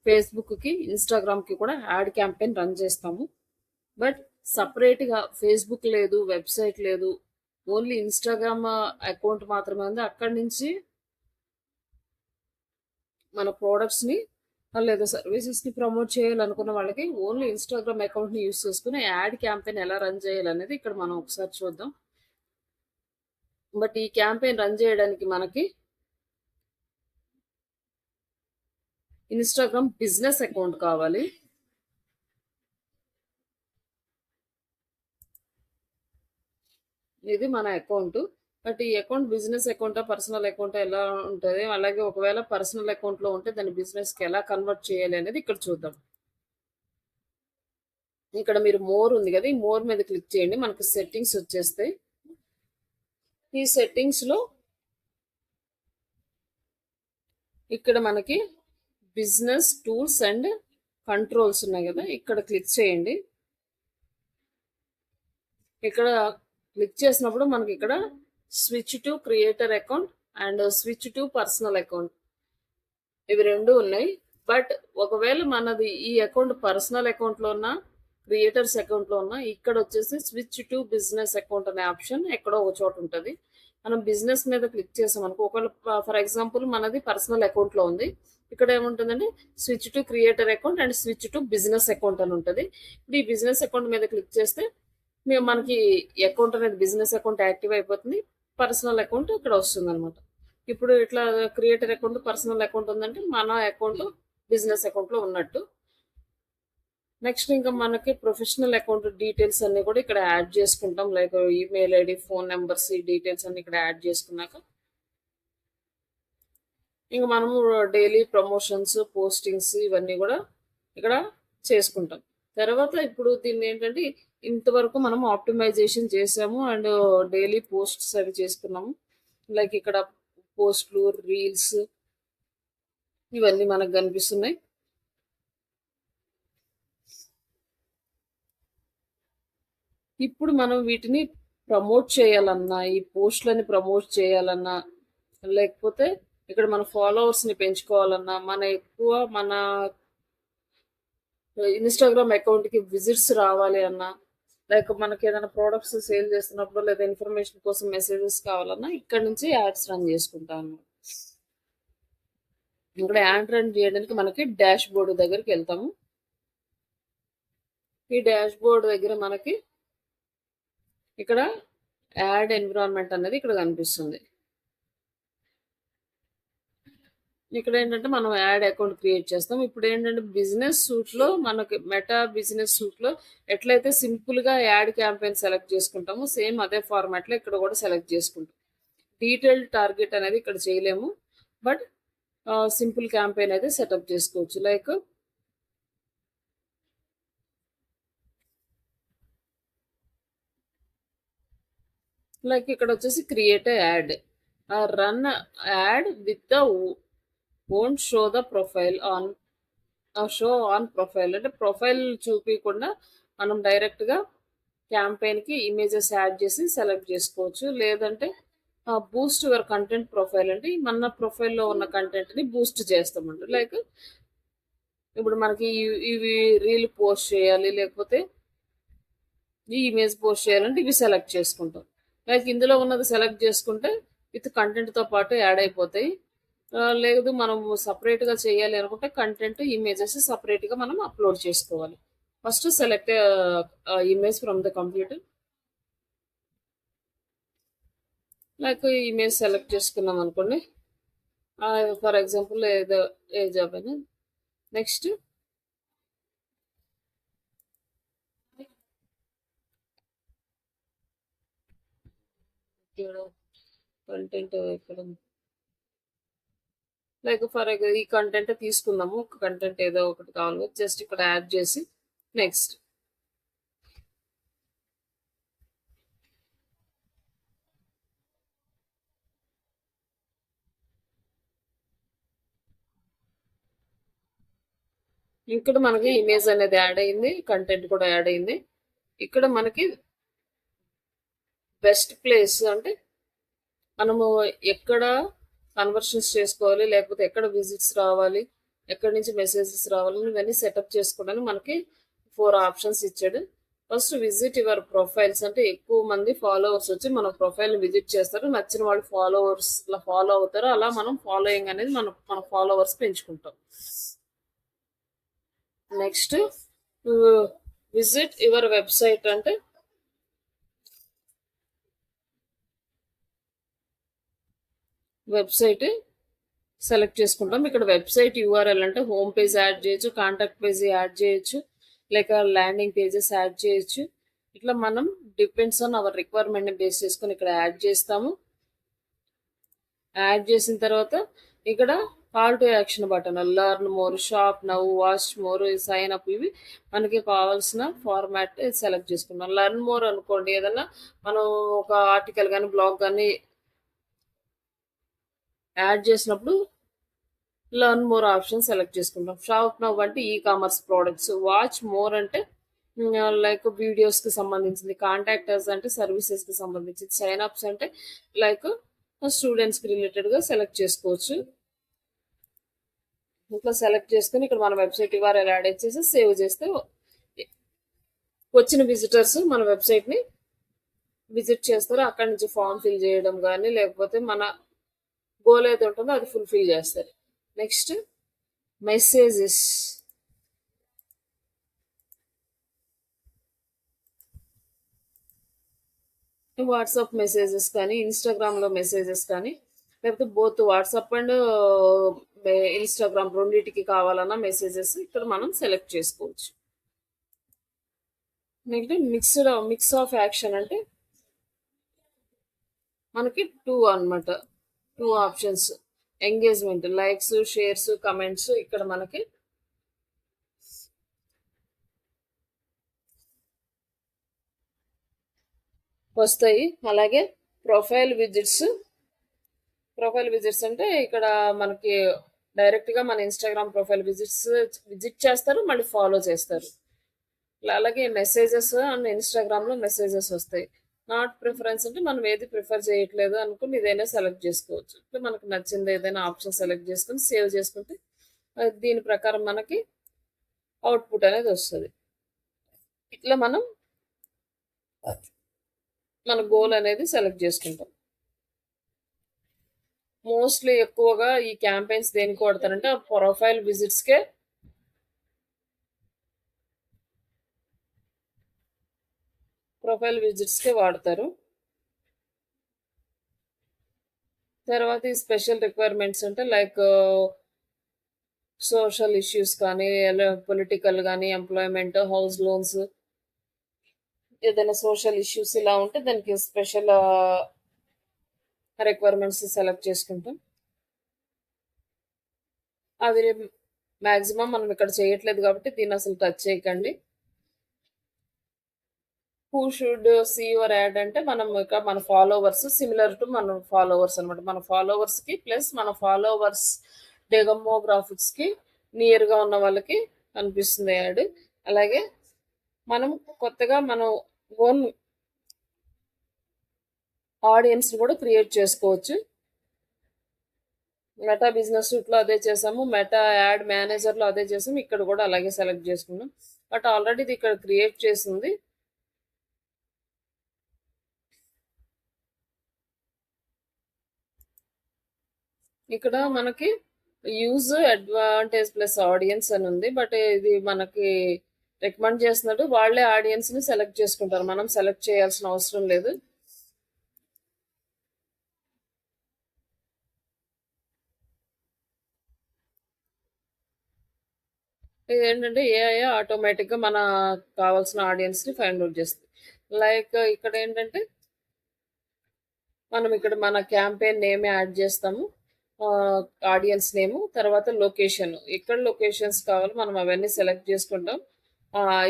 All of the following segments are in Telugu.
ఫేస్బుక్కి, ఇన్స్టాగ్రామ్కి కూడా యాడ్ క్యాంపెయిన్ రన్ చేస్తాము. బట్ సపరేట్గా ఫేస్బుక్ లేదు, వెబ్సైట్ లేదు, ఓన్లీ ఇన్స్టాగ్రామ్ అకౌంట్ మాత్రమే ఉంది. అక్కడి నుంచి మన ప్రోడక్ట్స్ని లేదా సర్వీసెస్ని ప్రమోట్ చేయాలనుకున్న వాళ్ళకి ఓన్లీ ఇన్స్టాగ్రామ్ అకౌంట్ని యూస్ చేసుకుని యాడ్ క్యాంపెయిన్ ఎలా రన్ చేయాలనేది ఇక్కడ మనం ఒకసారి చూద్దాం. బట్ ఈ క్యాంపెయిన్ రన్ చేయడానికి మనకి ఇన్స్టాగ్రామ్ బిజినెస్ అకౌంట్ కావాలి. ఇది మన అకౌంట్. బట్ ఈ అకౌంట్ బిజినెస్ అకౌంటా పర్సనల్ అకౌంటా ఎలా ఉంటుంది, అలాగే ఒకవేళ పర్సనల్ అకౌంట్లో ఉంటే దాన్ని బిజినెస్కి ఎలా కన్వర్ట్ చేయాలి అనేది ఇక్కడ చూద్దాం. ఇక్కడ మీరు మోర్ ఉంది కదా, ఈ మోర్ మీద క్లిక్ చేయండి. మనకు సెట్టింగ్స్ వచ్చేస్తాయి. ఈ సెట్టింగ్స్లో ఇక్కడ మనకి బిజినెస్ టూల్స్ అండ్ కంట్రోల్స్ ఉన్నాయి కదా, ఇక్కడ క్లిక్ చేయండి. ఇక్కడ క్లిక్ చేసినప్పుడు మనకి ఇక్కడ switch to creator account and switch to personal account ఇవి రెండు ఉన్నాయి. బట్ ఒకవేళ మనది ఈ అకౌంట్ పర్సనల్ అకౌంట్లో ఉన్న క్రియేటర్స్ అకౌంట్లో ఉన్న ఇక్కడ వచ్చేసి స్విచ్ టు బిజినెస్ అకౌంట్ అనే ఆప్షన్ ఎక్కడో ఒక చోట ఉంటుంది. మనం బిజినెస్ మీద క్లిక్ చేసాం అనుకో, ఒకవేళ ఫర్ ఎగ్జాంపుల్ మనది పర్సనల్ అకౌంట్లో ఉంది, ఇక్కడ ఏముంటుందండి switch to creator account and switch to business account అని ఉంటుంది. ఇప్పుడు ఈ బిజినెస్ అకౌంట్ మీద క్లిక్ చేస్తే మనకి అకౌంట్ అనేది బిజినెస్ అకౌంట్ యాక్టివ్ అయిపోతుంది, పర్సనల్ అకౌంట్ ఇక్కడ వస్తుంది అనమాట. ఇప్పుడు ఇట్లా క్రియేటర్ అకౌంట్ పర్సనల్ అకౌంట్ ఉందంటే మన అకౌంట్ బిజినెస్ అకౌంట్లో ఉన్నట్టు. నెక్స్ట్ ఇంకా మనకి ప్రొఫెషనల్ అకౌంట్ డీటెయిల్స్ అన్ని కూడా ఇక్కడ యాడ్ చేసుకుంటాం. Like email ID, phone numbers, ఈ డీటెయిల్స్ అన్ని ఇక్కడ యాడ్ చేసుకున్నాక ఇంకా మనము డైలీ ప్రమోషన్స్, పోస్టింగ్స్ ఇవన్నీ కూడా ఇక్కడ చేసుకుంటాం. తర్వాత ఇప్పుడు దీన్ని ఏంటంటే ఇంతవరకు మనం ఆప్టిమైజేషన్ చేసాము అండ్ డైలీ పోస్ట్స్ అవి చేసుకున్నాము. లైక్ ఇక్కడ పోస్ట్లు, రీల్స్ ఇవన్నీ మనకు కనిపిస్తున్నాయి. ఇప్పుడు మనం వీటిని ప్రమోట్ చేయాలన్నా, ఈ పోస్టులని ప్రమోట్ చేయాలన్నా, లేకపోతే ఇక్కడ మన ఫాలోవర్స్ని పెంచుకోవాలన్నా, మన ఇన్స్టాగ్రామ్ అకౌంట్కి విజిట్స్ రావాలి అన్నా, లైక్ మనకి ఏదైనా ప్రోడక్ట్స్ సేల్ చేస్తున్నప్పుడు లేదా ఇన్ఫర్మేషన్ కోసం మెసేజెస్ కావాలన్నా ఇక్కడ నుంచి యాడ్స్ రన్ చేసుకుంటాను. ఇక్కడ యాడ్ రన్ చేయడానికి మనకి డాష్ బోర్డు దగ్గరికి వెళ్తాము. ఈ డాష్ బోర్డు దగ్గర మనకి ఇక్కడ యాడ్ ఎన్విరాన్మెంట్ అనేది ఇక్కడ కనిపిస్తుంది. ఇక్కడ ఏంటంటే మనం యాడ్ అకౌంట్ క్రియేట్ చేస్తాం. ఇప్పుడు ఏంటంటే బిజినెస్ సూట్లో మనకి మెటా బిజినెస్ సూట్లో ఎట్లయితే సింపుల్గా యాడ్ క్యాంపెయిన్ సెలెక్ట్ చేసుకుంటామో సేమ్ అదే ఫార్మాట్లో ఇక్కడ కూడా సెలెక్ట్ చేసుకుంటాం. డీటెయిల్డ్ టార్గెట్ అనేది ఇక్కడ చేయలేము, బట్ సింపుల్ క్యాంపెయిన్ అయితే సెటప్ చేసుకోవచ్చు. లైక్ ఇక్కడ వచ్చేసి create add, run add with the won't show the profile on show on profile అంటే ప్రొఫైల్ చూపించకుండా మనం డైరెక్ట్గా క్యాంపెయిన్కి ఇమేజెస్ యాడ్ చేసి సెలెక్ట్ చేసుకోవచ్చు. లేదంటే బూస్ట్ యువర్ కంటెంట్ ప్రొఫైల్ అంటే మన ప్రొఫైల్లో ఉన్న కంటెంట్ని బూస్ట్ చేస్తామంట. లైక్ ఇప్పుడు మనకి ఇవి రీల్ పోస్ట్ చేయాలి, లేకపోతే ఈ ఇమేజ్ పోస్ట్ చేయాలంటే ఇవి సెలెక్ట్ చేసుకుంటాం. లైక్ ఇందులో ఉన్నది సెలెక్ట్ చేసుకుంటే విత్ కంటెంట్తో పాటు యాడ్ అయిపోతాయి. లేదు మనం సపరేట్గా చేయాలి అనుకుంటే కంటెంట్, ఇమేజెస్ సపరేట్గా మనం అప్లోడ్ చేసుకోవాలి. First select image from the computer. Like image select చేసుకున్నాం అనుకోండి, ఫర్ ఎగ్జాంపుల్ ఏదో ఏ జాబ్ అని. నెక్స్ట్ కంటెంట్ ఇక్కడ లైక్ ఈ కంటెంట్ తీసుకుందాము, ఒక కంటెంట్ ఏదో ఒకటి కావాలి, జస్ట్ ఇక్కడ యాడ్ చేసి నెక్స్ట్. ఇక్కడ మనకి ఇమేజ్ అనేది యాడ్ అయింది, కంటెంట్ కూడా యాడ్ అయింది. ఇక్కడ మనకి బెస్ట్ ప్లేస్ అంటే మనము ఎక్కడ కన్వర్షన్స్ చేసుకోవాలి, లేకపోతే ఎక్కడ విజిట్స్ రావాలి, ఎక్కడి నుంచి మెసేజెస్ రావాలని ఇవన్నీ సెటప్ చేసుకోవడానికి మనకి 4 ఆప్షన్స్ ఇచ్చాడు. ఫస్ట్ విజిట్ యువర్ ప్రొఫైల్స్ అంటే ఎక్కువ మంది ఫాలోవర్స్ వచ్చి మన ప్రొఫైల్ విజిట్ చేస్తారు. నచ్చిన వాళ్ళు ఫాలోవర్స్ ఇలా ఫాలో అవుతారు. అలా మనం ఫాలోయింగ్ అనేది మన ఫాలోవర్స్ పెంచుకుంటాం. నెక్స్ట్ విజిట్ యువర్ వెబ్సైట్ అంటే వెబ్సైట్ సెలెక్ట్ చేసుకుంటాం. ఇక్కడ వెబ్సైట్ యూఆర్ఎల్ అంటే హోమ్ పేజ్ యాడ్ చేయొచ్చు, కాంటాక్ట్ పేజ్ యాడ్ చేయొచ్చు, లేక ల్యాండింగ్ పేజెస్ యాడ్ చేయొచ్చు. ఇట్లా మనం డిపెండ్స్ ఆన్ అవర్ రిక్వైర్మెంట్ని బేస్ చేసుకొని ఇక్కడ యాడ్ చేస్తాము. యాడ్ చేసిన తర్వాత ఇక్కడ call to action button, learn more, shop now, watch more, sign up, ఇవి మనకి కావాల్సిన ఫార్మాట్ సెలెక్ట్ చేసుకుంటాం. లర్న్ మోర్ అనుకోండి, ఏదన్నా మనం ఒక ఆర్టికల్ కానీ బ్లాగ్ కానీ యాడ్ చేసినప్పుడు లర్న్ మోర్ ఆప్షన్ సెలెక్ట్ చేసుకుంటాం. షాప్ నౌ అంటే e commerce products, watch more అంటే లైక్ వీడియోస్కి సంబంధించింది, కాంటాక్టర్స్ అంటే సర్వీసెస్కి సంబంధించింది, సైన్ అప్స్ అంటే లైక్ స్టూడెంట్స్కి రిలేటెడ్గా సెలెక్ట్ చేసుకోవచ్చు. ఇట్లా సెలెక్ట్ చేసుకుని ఇక్కడ మన వెబ్సైట్ యూఆర్ఎల్ యాడ్ చేసి సేవ్ చేస్తే వచ్చిన విజిటర్స్ మన వెబ్సైట్ని విజిట్ చేస్తారు. అక్కడి నుంచి ఫామ్ ఫిల్ చేయడం కానీ లేకపోతే మన గోల్ ఏది ఉంటుందో అది ఫుల్ఫిల్ చేస్తారు. Next messages. వాట్సాప్ మెసేజెస్ కానీ ఇన్స్టాగ్రామ్లో మెసేజెస్ కానీ లేకపోతే బోత్ వాట్సాప్ అండ్ ఇన్స్టాగ్రామ్ రెండింటికి కావాలన్న మెసేజెస్ ఇక్కడ మనం సెలెక్ట్ చేసుకోవచ్చు. నెక్స్ట్ మిక్స్ ఆఫ్ యాక్షన్ అంటే మనకి 2 అన్నమాట, 2 options. Engagement, likes, shares, comments ఇక్కడ మనకి వస్తాయి. అలాగే ప్రొఫైల్ విజిట్స్ అంటే ఇక్కడ మనకి డైరెక్ట్గా మన ఇన్స్టాగ్రామ్ ప్రొఫైల్ విజిట్ చేస్తారు, మళ్ళీ ఫాలో చేస్తారు. అలాగే మెసేజెస్ అండ్ ఇన్స్టాగ్రామ్లో మెసేజెస్ వస్తాయి. నాట్ ప్రిఫరెన్స్ అంటే మనం ఏది ప్రిఫర్ చేయట్లేదు అనుకుని ఏదైనా సెలెక్ట్ చేసుకోవచ్చు. ఇట్లా మనకు నచ్చింది ఏదైనా ఆప్షన్ సెలెక్ట్ చేసుకుని సేవ్ చేసుకుంటే దీని ప్రకారం మనకి అవుట్పుట్ అనేది వస్తుంది. ఇట్లా మనం మన గోల్ అనేది సెలెక్ట్ చేసుకుంటాం. మోస్ట్లీ ఎక్కువగా ఈ క్యాంపెయిన్స్ దేనికి వాడతారంటే ప్రొఫైల్ విజిట్స్కే వాడతారు. తర్వాత ఈ స్పెషల్ రిక్వైర్మెంట్స్ అంటే లైక్ సోషల్ ఇష్యూస్ కానీ పొలిటికల్ కానీ ఎంప్లాయ్మెంట్, హౌస్ లోన్స్, ఏదైనా సోషల్ ఇష్యూస్ ఇలా ఉంటే దానికి స్పెషల్ రిక్వైర్మెంట్స్ సెలెక్ట్ చేసుకుంటాం. అది మ్యాక్సిమం మనం ఇక్కడ చేయట్లేదు కాబట్టి దీన్ని అసలు టచ్ చేయకండి. Who should see your ad అంటే మనం ఇక మన ఫాలోవర్స్ సిమిలర్ టు మన ఫాలోవర్స్ అనమాట. మన ఫాలోవర్స్కి ప్లస్ మన ఫాలోవర్స్ డెమోగ్రాఫిక్స్కి నియర్గా ఉన్న వాళ్ళకి కనిపిస్తుంది యాడ్. అలాగే మనం కొత్తగా మనం ఓన్ ఆడియన్స్ని కూడా క్రియేట్ చేసుకోవచ్చు. మెటా బిజినెస్ సూట్లో అదే చేసాము, మెటా యాడ్ మేనేజర్లో అదే చేసాము, ఇక్కడ కూడా అలాగే సెలెక్ట్ చేసుకున్నాం. బట్ ఆల్రెడీ ఇది ఇక్కడ క్రియేట్ చేసింది. ఇక్కడ మనకి యూజ్ అడ్వాంటేజ్ ప్లస్ ఆడియన్స్ అని ఉంది. బట్ ఇది మనకి రికమెండ్ చేస్తున్నట్టు వాళ్ళే ఆడియన్స్ని సెలెక్ట్ చేసుకుంటారు, మనం సెలెక్ట్ చేయాల్సిన అవసరం లేదు. ఇది ఏంటంటే ఏఐ ఆటోమేటిక్గా మన కావాల్సిన ఆడియన్స్ని ఫైండ్ అవుట్ చేస్తుంది. లైక్ ఇక్కడ ఏంటంటే మనం ఇక్కడ మన క్యాంపెయిన్ నేమ్ యాడ్ చేస్తాము, ఆడియన్స్ నేము, తర్వాత లొకేషన్, ఇక్కడ లొకేషన్స్ కావాలి మనం అవన్నీ సెలెక్ట్ చేసుకుంటాం.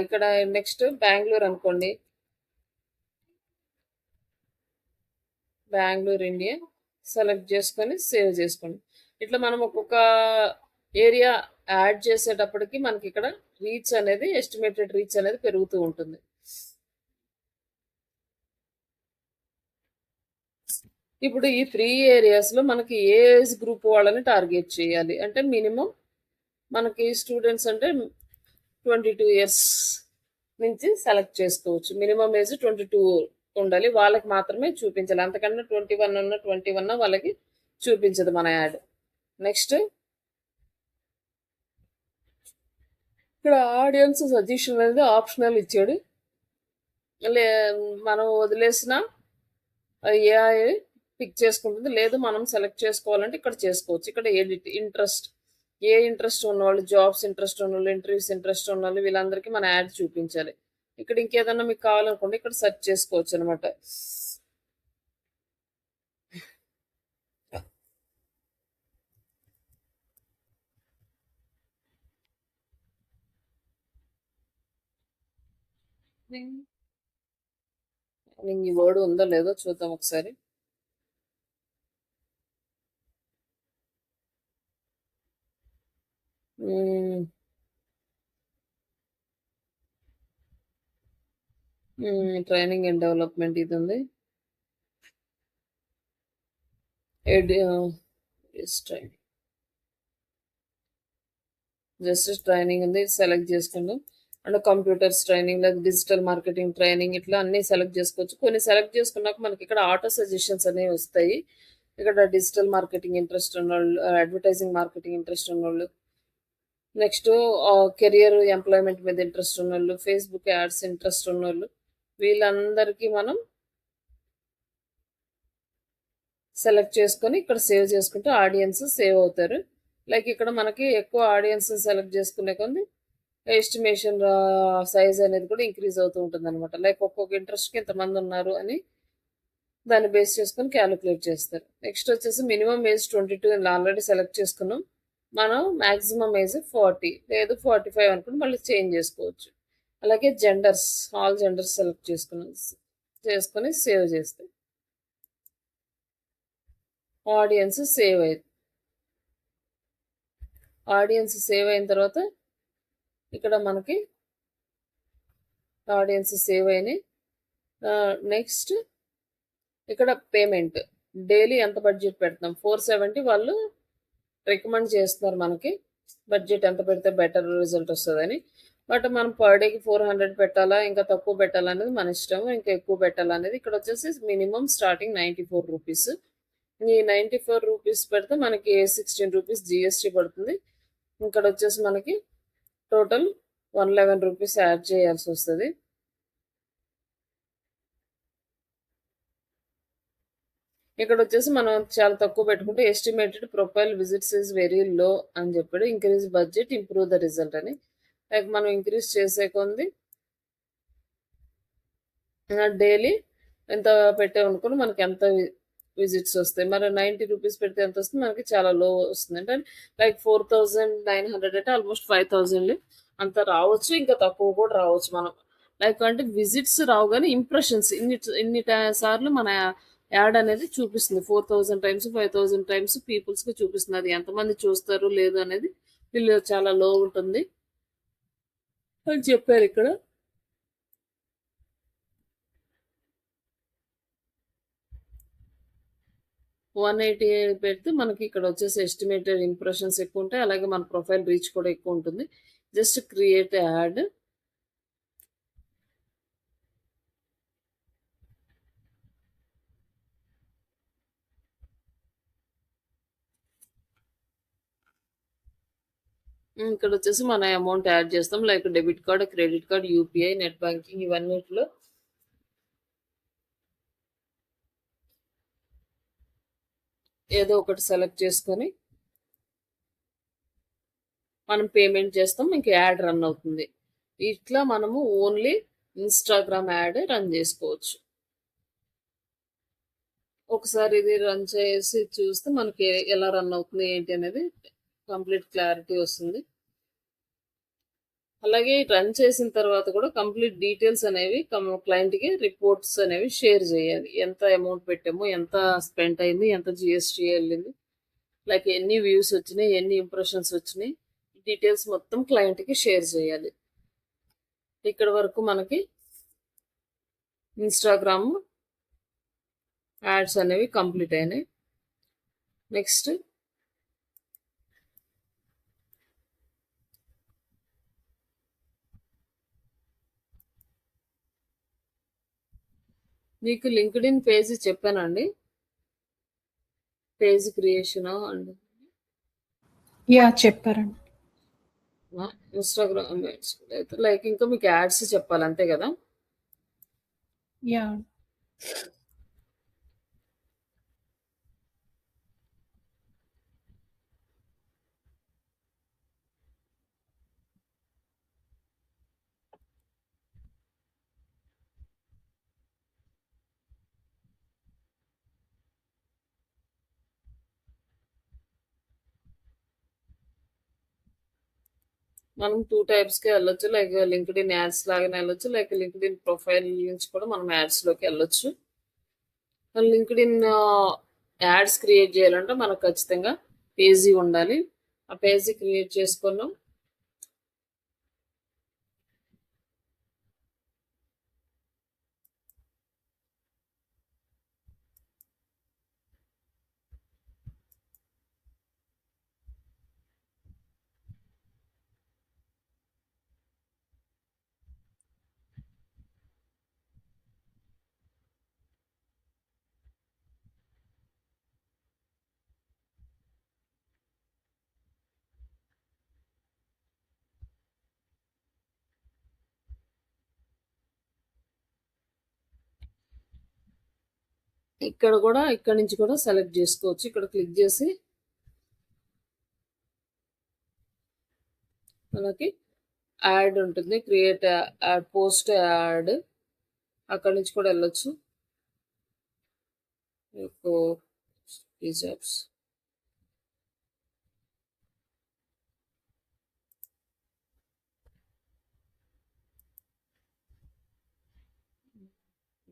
ఇక్కడ నెక్స్ట్ బెంగళూరు అనుకోండి, బెంగళూరు ఇండియా సెలెక్ట్ చేసుకొని సేవ్ చేసుకోండి. ఇట్లా మనం ఒక్కొక్క ఏరియా యాడ్ చేసేటప్పటికి మనకి ఇక్కడ రీచ్ అనేది ఎస్టిమేటెడ్ రీచ్ అనేది పెరుగుతూ ఉంటుంది. ఇప్పుడు ఈ 3 ఏరియాస్లో మనకి ఏ ఏజ్ గ్రూప్ వాళ్ళని టార్గెట్ చేయాలి అంటే మినిమం మనకి స్టూడెంట్స్ అంటే 22 ఇయర్స్ నుంచి సెలెక్ట్ చేసుకోవచ్చు. మినిమం ఏజ్ 22 ఉండాలి. వాళ్ళకి మాత్రమే చూపించాలి. అంతకన్నా 21 ఉన్న 21 వాళ్ళకి చూపించదు మన యాడ్. నెక్స్ట్ ఇక్కడ ఆడియన్స్ సజెషన్ అనేది ఆప్షనల్ ఇచ్చాడు. లే మనం వదిలేసిన ఏఐ పిక్ చేసుకుంటుంది. లేదు మనం సెలెక్ట్ చేసుకోవాలంటే ఇక్కడ చేసుకోవచ్చు. ఇక్కడ ఎడిట్ ఇంట్రెస్ట్, ఏ ఇంట్రెస్ట్ ఉన్నవాళ్ళు, జాబ్స్ ఇంట్రెస్ట్ ఉన్నవాళ్ళు, ఇంటర్వ్యూస్ ఇంట్రెస్ట్ ఉన్నవాళ్ళు వీళ్ళందరికీ మన యాడ్ చూపించాలి. ఇక్కడ ఇంకేదన్నా మీకు కావాలనుకోండి ఇక్కడ సెర్చ్ చేసుకోవచ్చు అనమాట. ఈ వర్డ్ ఉందో లేదో చూద్దాం ఒకసారి. ట్రైనింగ్ అండ్ డెవలప్మెంట్ ఇది ఉంది. జస్ట్ ట్రైనింగ్ ఉంది, సెలెక్ట్ చేసుకుందాం. అండ్ కంప్యూటర్స్ ట్రైనింగ్, లేదా డిజిటల్ మార్కెటింగ్ ట్రైనింగ్, ఇట్లా అన్ని సెలెక్ట్ చేసుకోవచ్చు. కొన్ని సెలెక్ట్ చేసుకున్నాక మనకి ఇక్కడ ఆటో సజెషన్స్ అనేవి వస్తాయి. ఇక్కడ డిజిటల్ మార్కెటింగ్ ఇంట్రెస్ట్ ఉన్నవాళ్ళు, అడ్వర్టైజింగ్ మార్కెటింగ్ ఇంట్రెస్ట్ ఉన్నవాళ్ళు, నెక్స్ట్ కెరియర్ ఎంప్లాయ్మెంట్ మీద ఇంట్రెస్ట్ ఉన్నవాళ్ళు, ఫేస్బుక్ యాడ్స్ ఇంట్రెస్ట్ ఉన్నవాళ్ళు, వీళ్ళందరికీ మనం సెలెక్ట్ చేసుకొని ఇక్కడ సేవ్ చేసుకుంటే ఆడియన్స్ సేవ్ అవుతారు. లైక్ ఇక్కడ మనకి ఎక్కువ ఆడియన్స్ సెలెక్ట్ చేసుకునే కొన్ని ఎస్టిమేషన్ సైజ్ అనేది కూడా ఇంక్రీజ్ అవుతూ ఉంటుంది అనమాట. లైక్ ఒక్కొక్క ఇంట్రెస్ట్కి ఎంతమంది ఉన్నారు అని దాన్ని బేస్ చేసుకొని క్యాలిక్యులేట్ చేస్తారు. నెక్స్ట్ వచ్చేసి మినిమం ఏజ్ 22 ఆల్రెడీ సెలెక్ట్ చేసుకున్నాం. మనం మ్యాక్సిమం ఏజ్ 40 లేదు 45 అనుకుని మళ్ళీ చేంజ్ చేసుకోవచ్చు. అలాగే జెండర్స్, ఆల్ జెండర్స్ సెలెక్ట్ చేసుకొని సేవ్ చేస్తే ఆడియన్స్ సేవ్ అయింది. ఆడియన్స్ సేవ్ అయిన తర్వాత ఇక్కడ మనకి ఆడియన్స్ సేవ్ అయినాయి. నెక్స్ట్ ఇక్కడ పేమెంట్ డైలీ ఎంత బడ్జెట్ పెడతాం, 470 వాళ్ళు రికమెండ్ చేస్తున్నారు మనకి. బడ్జెట్ ఎంత పెడితే బెటర్ రిజల్ట్ వస్తుందని. బట్ మనం పర్ డేకి 400 పెట్టాలా, ఇంకా తక్కువ పెట్టాలనేది మన ఇష్టం. ఇంకా ఎక్కువ పెట్టాలనేది ఇక్కడ వచ్చేసి మినిమం స్టార్టింగ్ 94 రూపీస్. ఈ 94 రూపీస్ పెడితే మనకి 16 రూపీస్ జిఎస్టీ పడుతుంది. ఇక్కడ వచ్చేసి మనకి టోటల్ 111 రూపీస్ యాడ్ చేయాల్సి వస్తుంది. ఇక్కడ వచ్చేసి మనం చాలా తక్కువ పెట్టుకుంటే estimated profile visits is very low అని చెప్పాడు. Increase budget improve the result అని. లైక్ మనం ఇంక్రీజ్ చేసే కొంది డైలీ ఎంత పెట్టామనుకుని మనకి ఎంత విజిట్స్ వస్తాయి. మరి 90 రూపీస్ పెడితే ఎంత వస్తుంది, మనకి చాలా లో వస్తుంది. అంటే లైక్ 4900 అంటే ఆల్మోస్ట్ 5000 అంత రావచ్చు, ఇంకా తక్కువ కూడా రావచ్చు. మనం లైక్ అంటే విజిట్స్ రావు కానీ ఇంప్రెషన్స్ ఇన్ని సార్లు మన యాడ్ అనేది చూపిస్తుంది. 4000 టైమ్స్ 5000 టైమ్స్ పీపుల్స్కి చూపిస్తుంది. అది ఎంతమంది చూస్తారు లేదు అనేది వీళ్ళు చాలా లో ఉంటుంది అని చెప్పారు ఇక్కడ. వన్ 180 పెడితే మనకి ఇక్కడ వచ్చేసి ఎస్టిమేటెడ్ ఇంప్రెషన్స్ ఎక్కువ ఉంటాయి. అలాగే మన ప్రొఫైల్ రీచ్ కూడా ఎక్కువ ఉంటుంది. Just create ad. ఇక్కడ వచ్చేసి మన అమౌంట్ యాడ్ చేస్తాం. Like debit card, credit card, UPI, net banking, ఇవన్నిటిలో ఏదో ఒకటి సెలెక్ట్ చేసుకొని మనం పేమెంట్ చేస్తాం. ఇంకా యాడ్ రన్ అవుతుంది. ఇట్లా మనము ఓన్లీ ఇన్స్టాగ్రామ్ యాడ్ రన్ చేసుకోవచ్చు. ఒకసారి ఇది రన్ చేసి చూస్తే మనకి ఎలా రన్ అవుతుంది ఏంటి అనేది కంప్లీట్ క్లారిటీ వస్తుంది. అలాగే రన్ చేసిన తర్వాత కూడా కంప్లీట్ డీటెయిల్స్ అనేవి క్లయింట్కి రిపోర్ట్స్ అనేవి షేర్ చేయాలి. ఎంత అమౌంట్ పెట్టాము, ఎంత స్పెండ్ అయింది, ఎంత జిఎస్టీ వెళ్ళింది, లైక్ ఎన్ని వ్యూస్ వచ్చినాయి, ఎన్ని ఇంప్రెషన్స్ వచ్చినాయి, డీటెయిల్స్ మొత్తం క్లయింట్కి షేర్ చేయాలి. ఇక్కడ వరకు మనకి ఇన్స్టాగ్రామ్ యాడ్స్ అనేవి కంప్లీట్ అయినాయి. నెక్స్ట్ మీకు లింక్డ్ఇన్ పేజ్ చెప్పానండి. పేజ్ క్రియేషన్ అండ్ చెప్పారండి. ఇన్స్టాగ్రామ్ అయితే లైక్ ఇంకా మీకు యాడ్స్ చెప్పాలి అంతే కదా. యా మనం 2 టైప్స్‌కి వెళ్ళొచ్చు. లైక్ లింక్డ్ఇన్ యాడ్స్ లాగానే వెళ్ళొచ్చు. లైక్ లింక్డ్ఇన్ ప్రొఫైల్ నుంచి కూడా మనం యాడ్స్‌లోకి వెళ్ళొచ్చు. లింక్డ్ఇన్ యాడ్స్ క్రియేట్ చేయాలంటే మనకు ఖచ్చితంగా పేజీ ఉండాలి. ఆ పేజీ క్రియేట్ చేసుకున్నాం. ఇక్కడ నుంచి కూడా సెలెక్ట్ చేసుకోవచ్చు. ఇక్కడ క్లిక్ చేసి మనకి యాడ్ ఉంటుంది. క్రియేట్ యాడ్, పోస్ట్ యాడ్, అక్కడ నుంచి కూడా వెళ్ళొచ్చు. జాబ్స్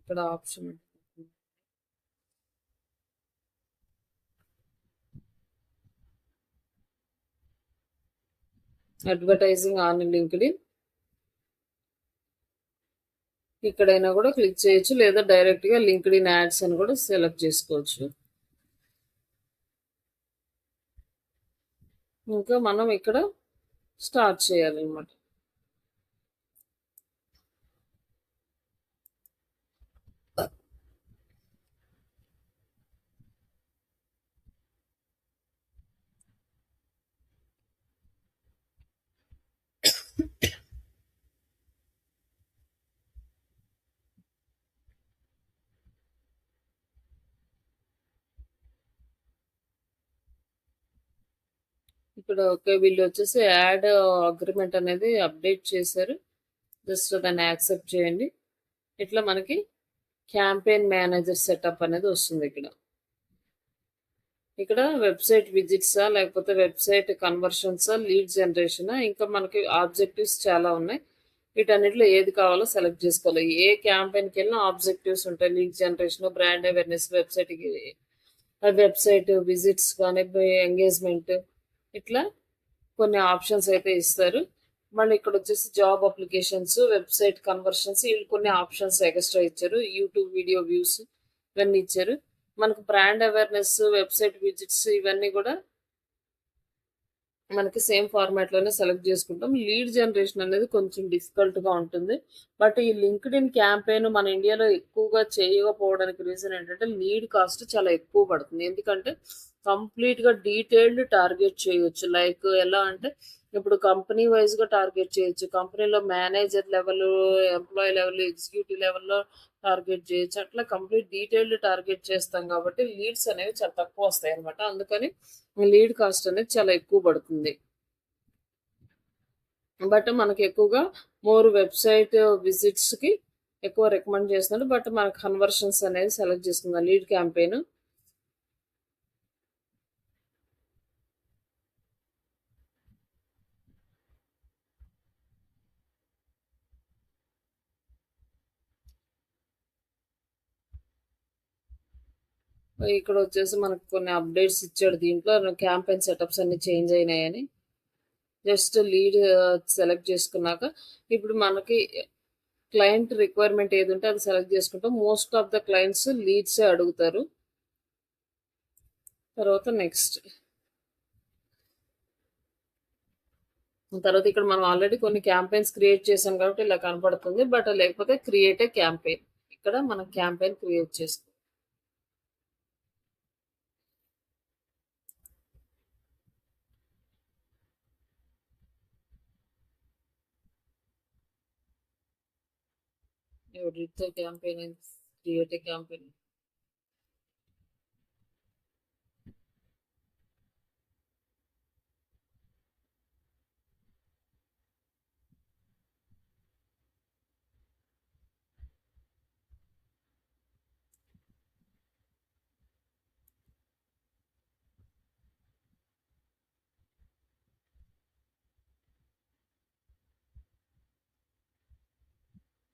ఇక్కడ ఆప్షన్ అడ్వర్టైజింగ్ ఆన్ లింక్డ్ఇన్, ఇక్కడైనా కూడా క్లిక్ చేయొచ్చు, లేదా డైరెక్ట్గా లింక్డ్ఇన్ యాడ్స్ అని కూడా సెలెక్ట్ చేసుకోవచ్చు. ఇంకా మనం ఇక్కడ స్టార్ట్ చేయాలన్నమాట. ఇక్కడ ఓకే, వీళ్ళు వచ్చేసి యాడ్ అగ్రిమెంట్ అనేది అప్డేట్ చేశారు. జస్ట్ దాన్ని యాక్సెప్ట్ చేయండి. ఇట్లా మనకి క్యాంపెయిన్ మేనేజర్ సెటప్ అనేది వస్తుంది. ఇక్కడ వెబ్సైట్ విజిట్సా, లేకపోతే వెబ్సైట్ కన్వర్షన్సా, లీడ్ జనరేషనా, ఇంకా మనకి ఆబ్జెక్టివ్స్ చాలా ఉన్నాయి. వీటన్నిటిలో ఏది కావాలో సెలెక్ట్ చేసుకోవాలి. ఏ క్యాంపెయిన్కి వెళ్ళినా ఆబ్జెక్టివ్స్ ఉంటాయి. Lead generation, brand awareness, website visits కానీ, ఎంగేజ్మెంట్, ఇట్లా కొన్ని ఆప్షన్స్ అయితే ఇస్తారు. మళ్ళీ ఇక్కడ వచ్చేసి జాబ్ అప్లికేషన్స్, వెబ్సైట్ కన్వర్షన్స్, వీళ్ళు కొన్ని ఆప్షన్స్ ఎక్స్ట్రా ఇచ్చారు. యూట్యూబ్ వీడియో వ్యూస్ ఇవన్నీ ఇచ్చారు. మనకు బ్రాండ్ అవేర్నెస్, వెబ్సైట్ విజిట్స్ ఇవన్నీ కూడా మనకి సేమ్ ఫార్మాట్లోనే సెలెక్ట్ చేసుకుంటాం. లీడ్ జనరేషన్ అనేది కొంచెం డిఫికల్ట్గా ఉంటుంది. బట్ ఈ లింక్డ్ఇన్ క్యాంపెయిన్ మన ఇండియాలో ఎక్కువగా చేయకపోవడానికి రీజన్ ఏంటంటే లీడ్ కాస్ట్ చాలా ఎక్కువ పడుతుంది. ఎందుకంటే కంప్లీట్గా డీటెయిల్డ్ టార్గెట్ చేయొచ్చు. లైక్ ఎలా అంటే ఇప్పుడు కంపెనీ వైజ్గా టార్గెట్ చేయొచ్చు. కంపెనీలో manager level, employee level, executive లెవెల్లో టార్గెట్ చేయొచ్చు. అట్లా కంప్లీట్ డీటెయిల్డ్ టార్గెట్ చేస్తాం కాబట్టి లీడ్స్ అనేవి చాలా తక్కువ వస్తాయి అనమాట. అందుకని లీడ్ కాస్ట్ అనేది చాలా ఎక్కువ పడుతుంది. బట్ మనకి ఎక్కువగా మోర్ వెబ్సైట్ విజిట్స్కి ఎక్కువ రికమెండ్ చేస్తున్నాడు. బట్ మనకు కన్వర్షన్స్ అనేది సెలెక్ట్ చేసుకుందాం లీడ్ క్యాంపెయిన్. ఇక్కడ వచ్చేసి మనకు కొన్ని అప్డేట్స్ ఇచ్చాడు. దీంట్లో క్యాంపెయిన్ సెటప్స్ అన్ని చేంజ్ అయినాయని. జస్ట్ లీడ్ సెలెక్ట్ చేసుకున్నాక ఇప్పుడు మనకి క్లయింట్ రిక్వైర్మెంట్ ఏది ఉంటే అది సెలెక్ట్ చేసుకుంటాం. మోస్ట్ ఆఫ్ ద క్లయింట్స్ లీడ్సే అడుగుతారు. తర్వాత నెక్స్ట్, తర్వాత ఇక్కడ మనం ఆల్రెడీ కొన్ని క్యాంపెయిన్స్ క్రియేట్ చేసాం కాబట్టి ఇలా కనపడుతుంది. బట్ లేకపోతే క్రియేట్ ఏ క్యాంపెయిన్, ఇక్కడ మనం క్యాంపెయిన్ క్రియేట్ చేసుకోవాలి. Edit the campaign and create a campaign.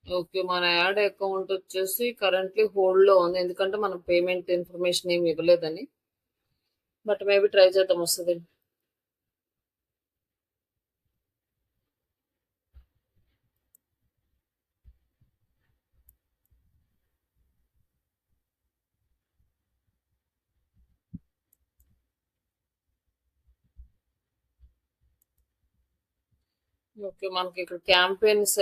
Okay. మన యాడ్ అకౌంట్ వచ్చేసి కరెంట్లీ హోల్డ్‌లో ఉంది. ఎందుకంటే మనం పేమెంట్ ఇన్ఫర్మేషన్ ఏమి ఇవ్వలేదని. బట్ మేబీ ట్రై చేద్దాం వస్తదని. ఓకే. మనకి ఇక్కడ క్యాంపెయిన్స్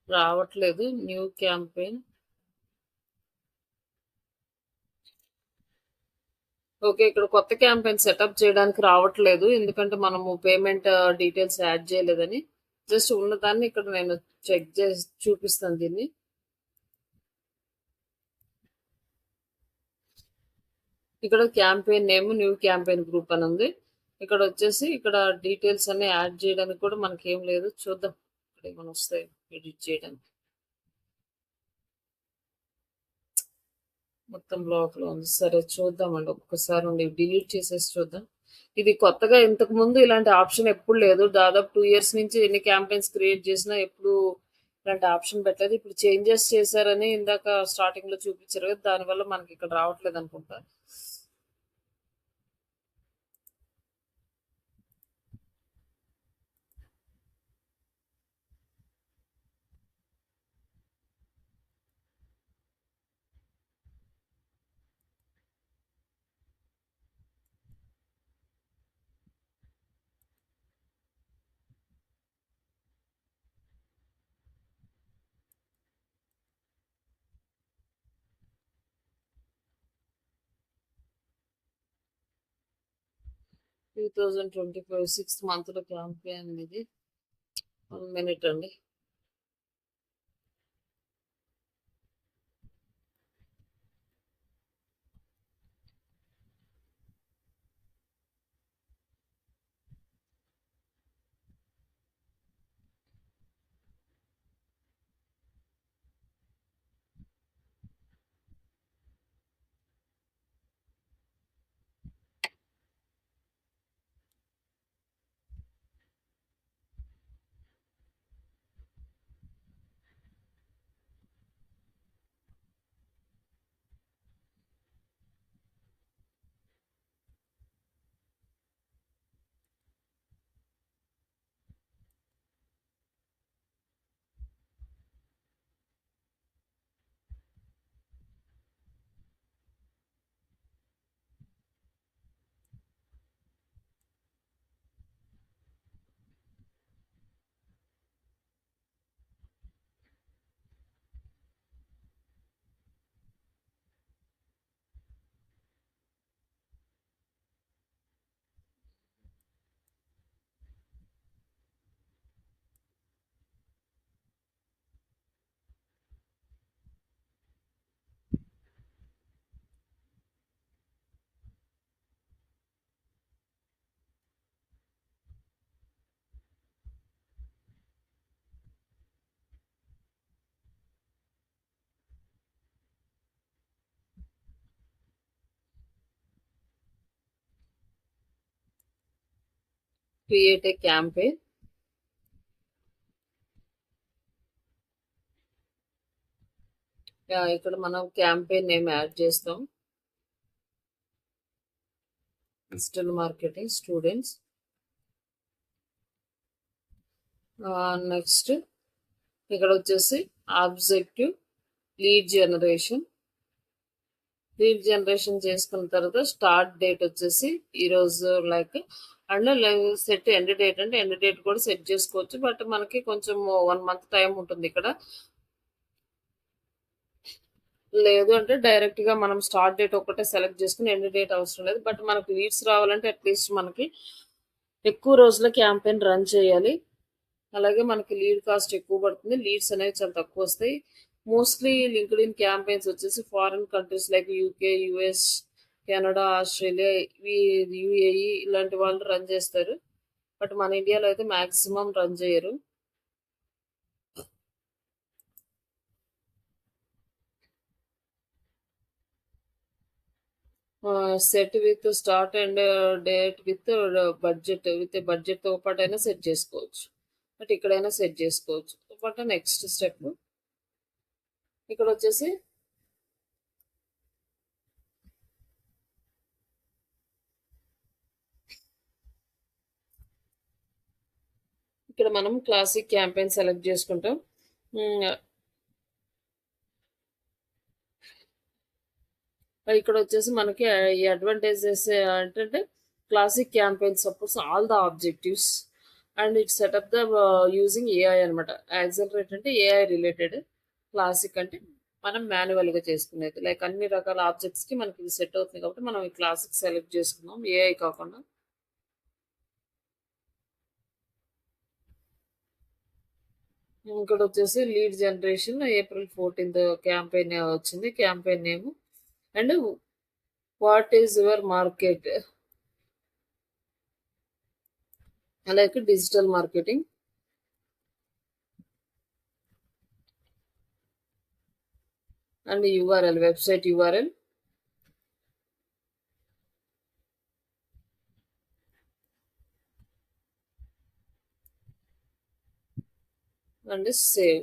రావట్లేదు. New campaign. ఓకే. ఇక్కడ కొత్త క్యాంపెయిన్ సెటప్ చేయడానికి రావట్లేదు. ఎందుకంటే మనము పేమెంట్ డీటెయిల్స్ యాడ్ చేయలేదని. జస్ట్ ఉన్నదాన్ని ఇక్కడ నేను చెక్ చేసి చూపిస్తాను దీన్ని. ఇక్కడ campaign name new campaign group అని ఉంది. ఇక్కడ వచ్చేసి ఇక్కడ డీటెయిల్స్ అన్ని యాడ్ చేయడానికి కూడా మనకి ఏం లేదు. చూద్దాం ఇక్కడ ఏమైనా వస్తాయి ఎడిట్ చేయడానికి. మొత్తం బ్లాక్ లో ఉంది. సరే చూద్దామండి. ఒక్కసారి ఉండి డిలీట్ చేసేసి చూద్దాం. ఇది కొత్తగా ఇంతకు ముందు ఇలాంటి ఆప్షన్ ఎప్పుడు లేదు. దాదాపు 2 years నుంచి ఎన్ని క్యాంపెయిన్స్ క్రియేట్ చేసినా ఎప్పుడు ఇలాంటి ఆప్షన్ పెట్టలేదు. ఇప్పుడు చేంజెస్ చేశారని ఇందాక స్టార్టింగ్ లో చూపించారు కదా, దానివల్ల మనకి ఇక్కడ రావట్లేదు అనుకుంటా. టూ 2025 6th month లో క్యాంపెయిన్ ఇది. 1 minute అండి. Create a campaign. ఇక్కడ మనం క్యాంపెయిన్ నేమ్ యాడ్ చేస్తాం. Digital marketing students. నెక్స్ట్ ఇక్కడ వచ్చేసి objective lead generation. Lead generation చేసుకున్న తర్వాత స్టార్ట్ డేట్ వచ్చేసి ఈరోజు like and set end date అంటే ఎండ్ డేట్ కూడా సెట్ చేసుకోవచ్చు. బట్ మనకి కొంచెం 1 మంత్ టైం ఉంటుంది ఇక్కడ. లేదు అంటే డైరెక్ట్‌గా మనం స్టార్ట్ డేట్ ఒక్కటే సెలెక్ట్ చేసుకొని ఎండ్ డేట్ అవసరం లేదు. బట్ మనకు లీడ్స్ రావాలంటే అట్‌లీస్ట్ మనకి ఎక్కువ రోజుల క్యాంపెయిన్ రన్ చేయాలి. అలాగే మనకి లీడ్ కాస్ట్ ఎక్కువ పడుతుంది. లీడ్స్ అనేవి చాలా తక్కువొస్తాయి. మోస్ట్‌లీ లింక్డ్ఇన్ క్యాంపెయిన్స్ వచ్చేసి foreign countries like UK, US, Canada, Australia, ఇవి యూఏఈ ఇలాంటి వాళ్ళు రన్ చేస్తారు. బట్ మన ఇండియాలో అయితే మాక్సిమం రన్ చేయరు. Set with start and date with బడ్జెట్‌తో పాటైనా సెట్ చేసుకోవచ్చు. బట్ ఇక్కడైనా సెట్ చేసుకోవచ్చు. బట్ నెక్స్ట్ స్టెప్ ఇక్కడొచ్చేసి ఇక్కడ మనం క్లాసిక్ క్యాంపెయిన్ సెలెక్ట్ చేసుకుంటాం. హ్మ్. ఇక్కడ వచ్చేసి మనకి ఈ అడ్వాంటేజెస్ ఏంటంటే classic campaign supports all the objectives and it setup the using AI అనమాట. యాక్సలరేట్ అంటే ఏఐ రిలేటెడ్, క్లాసిక్ అంటే మనం మాన్యువల్గా చేసుకునేది. లైక్ అన్ని రకాల ఆబ్జెక్ట్స్కి మనకి ఇది సెట్ అవుతుంది కాబట్టి మనం ఈ క్లాసిక్ సెలెక్ట్ చేసుకున్నాం ఏఐ కాకుండా. ఇక్కడ వచ్చేసి lead generation April 14th campaign వచ్చింది. Campaign name and what is your market, అలాగే digital marketing and URL, website URL and save.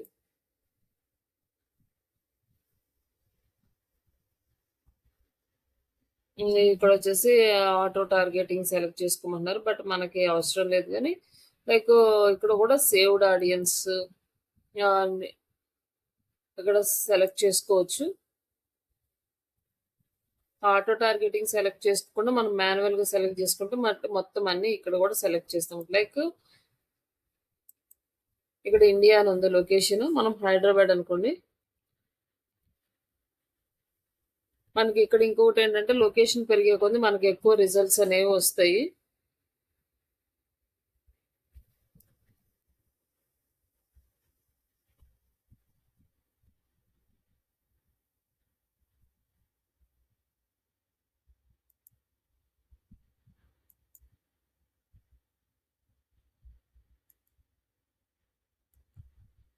ఇక్కడ వచ్చేసి ఆటో టార్గెటింగ్ సెలెక్ట్ చేసుకోమన్నారు. బట్ మనకి అవసరం లేదు కానీ లైక్ ఇక్కడ కూడా సేవ్డ్ ఆడియన్స్ ఇక్కడ సెలెక్ట్ చేసుకోవచ్చు. ఆటో టార్గెటింగ్ సెలెక్ట్ చేసుకుండా మనం మాన్యువల్గా సెలెక్ట్ చేసుకుంటే మొత్తం అన్ని ఇక్కడ కూడా సెలెక్ట్ చేస్తాం. లైక్ ఇక్కడ ఇండియా అని ఉంది లొకేషన్, మనం హైదరాబాద్ అనుకోండి. మనకి ఇక్కడ ఇంకొకటి ఏంటంటే లొకేషన్ పెరిగే కొద్ది మనకి ఎక్కువ రిజల్ట్స్ అనేవి వస్తాయి.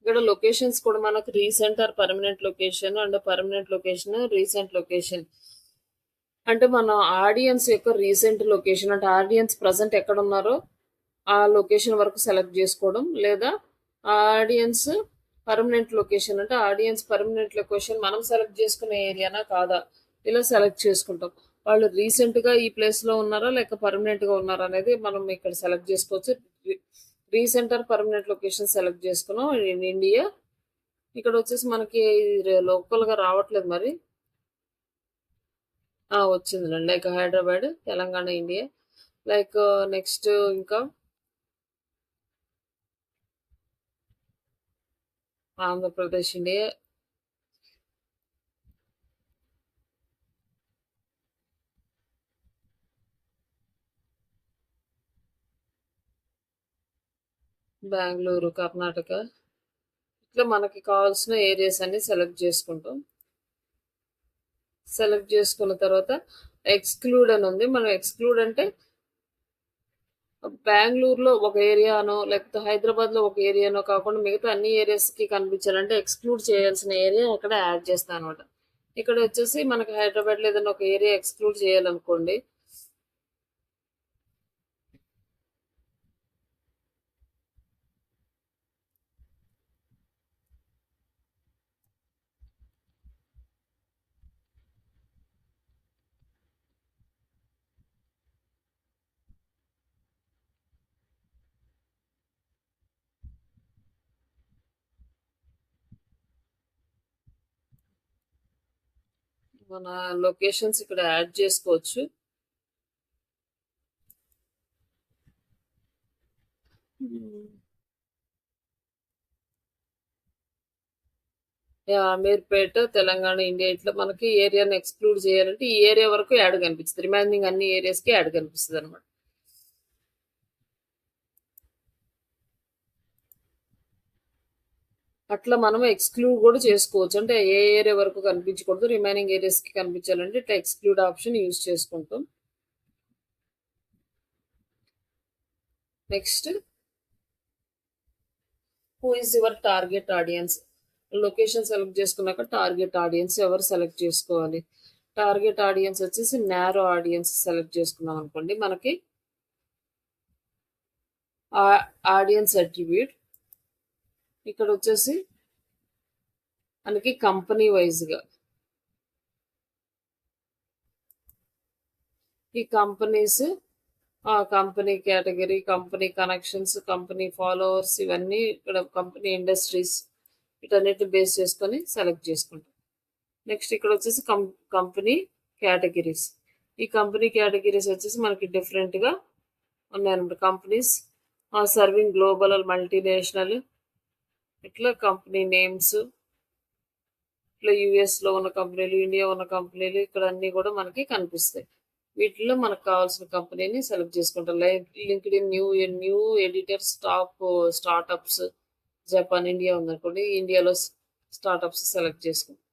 ఇక్కడ లొకేషన్స్ కూడా మనకు recent or permanent location and permanent location, recent location అంటే మన ఆడియన్స్ యొక్క రీసెంట్ లొకేషన్ అంటే ఆడియన్స్ ప్రజెంట్ ఎక్కడ ఉన్నారో ఆ లొకేషన్ వరకు సెలెక్ట్ చేసుకోవడం, లేదా ఆడియన్స్ పర్మనెంట్ లొకేషన్ అంటే ఆడియన్స్ పర్మనెంట్ లొకేషన్ మనం సెలెక్ట్ చేసుకునే ఏరియానా కాదా ఇలా సెలెక్ట్ చేసుకుంటాం. వాళ్ళు రీసెంట్గా ఈ ప్లేస్లో ఉన్నారా లేక పర్మనెంట్గా ఉన్నారా అనేది మనం ఇక్కడ సెలెక్ట్ చేసుకోవచ్చు. Recent or permanent location select చేసుకున్నాం ఇన్ ఇండియా. ఇక్కడ వచ్చేసి మనకి లోకల్గా రావట్లేదు మరి. వచ్చిందిలేండి. Like Hyderabad, Telangana, India. Like next ఇంకా ఆంధ్రప్రదేశ్, ఇండియా. బెంగళూరు, కర్ణాటక. ఇట్లా మనకి కావాల్సిన ఏరియాస్ అన్ని సెలెక్ట్ చేసుకుంటాం. సెలెక్ట్ చేసుకున్న తర్వాత ఎక్స్క్లూడ్ అని ఉంది. మనం ఎక్స్క్లూడ్ అంటే బెంగళూరులో ఒక ఏరియానో లేకపోతే హైదరాబాద్లో ఒక ఏరియానో కాకుండా మిగతా అన్ని ఏరియాస్కి కనిపించాలంటే ఎక్స్క్లూడ్ చేయాల్సిన ఏరియా అక్కడ యాడ్ చేస్తాను అనమాట. ఇక్కడ వచ్చేసి మనకి హైదరాబాద్లో ఏదైనా ఒక ఏరియా ఎక్స్క్లూడ్ చేయాలనుకోండి, మన లొకేషన్స్ ఇక్కడ యాడ్ చేసుకోవచ్చు. అమీర్పేట తెలంగాణ ఇండియా ఇట్లా మనకి ఏరియాని ఎక్స్క్లూడ్ చేయాలంటే ఈ ఏరియా వరకు యాడ్ కనిపిస్తుంది, రిమైనింగ్ అన్ని ఏరియాస్కి యాడ్ కనిపిస్తుంది అనమాట. అట్లా మనం ఎక్స్క్లూడ్ కూడా చేసుకోవచ్చు, అంటే ఏ ఏరియా వరకు కనిపించకూడదు రిమైనింగ్ ఏరియాస్కి కనిపించాలంటే ఇట్లా ఎక్స్క్లూడ్ ఆప్షన్ యూజ్ చేసుకుంటాం. Next, who is your target audience. Location select చేసుకున్నాక టార్గెట్ ఆడియన్స్ ఎవరు సెలెక్ట్ చేసుకోవాలి. టార్గెట్ ఆడియన్స్ వచ్చేసి నారో ఆడియన్స్ సెలెక్ట్ చేసుకున్నాం అనుకోండి, మనకి ఆడియన్స్ అట్రిబ్యూట్ ఇక్కడ వచ్చేసి మనకి కంపెనీ వైజ్గా ఈ companies, company category, company connections, company followers, ఇవన్నీ ఇక్కడ కంపెనీ ఇండస్ట్రీస్ వీటన్నిటిని బేస్ చేసుకొని సెలెక్ట్ చేసుకుంటాం. నెక్స్ట్ ఇక్కడ వచ్చేసి కంపెనీ కేటగిరీస్. ఈ కంపెనీ కేటగిరీస్ వచ్చేసి మనకి డిఫరెంట్గా ఉన్నాయన్నమాట. కంపెనీస్ సర్వింగ్ గ్లోబల్, మల్టీనేషనల్, ఇట్లా కంపెనీ నేమ్స్, ఇట్లా యుఎస్లో ఉన్న కంపెనీలు, ఇండియా ఉన్న కంపెనీలు, ఇక్కడ అన్నీ కూడా మనకి కనిపిస్తాయి. వీటిలో మనకు కావాల్సిన కంపెనీని సెలెక్ట్ చేసుకుంటాం. Linked in new editors, top startups, Japan, India ఉందనుకోండి, ఇండియాలో స్టార్టప్స్ సెలెక్ట్ చేసుకుంటాం.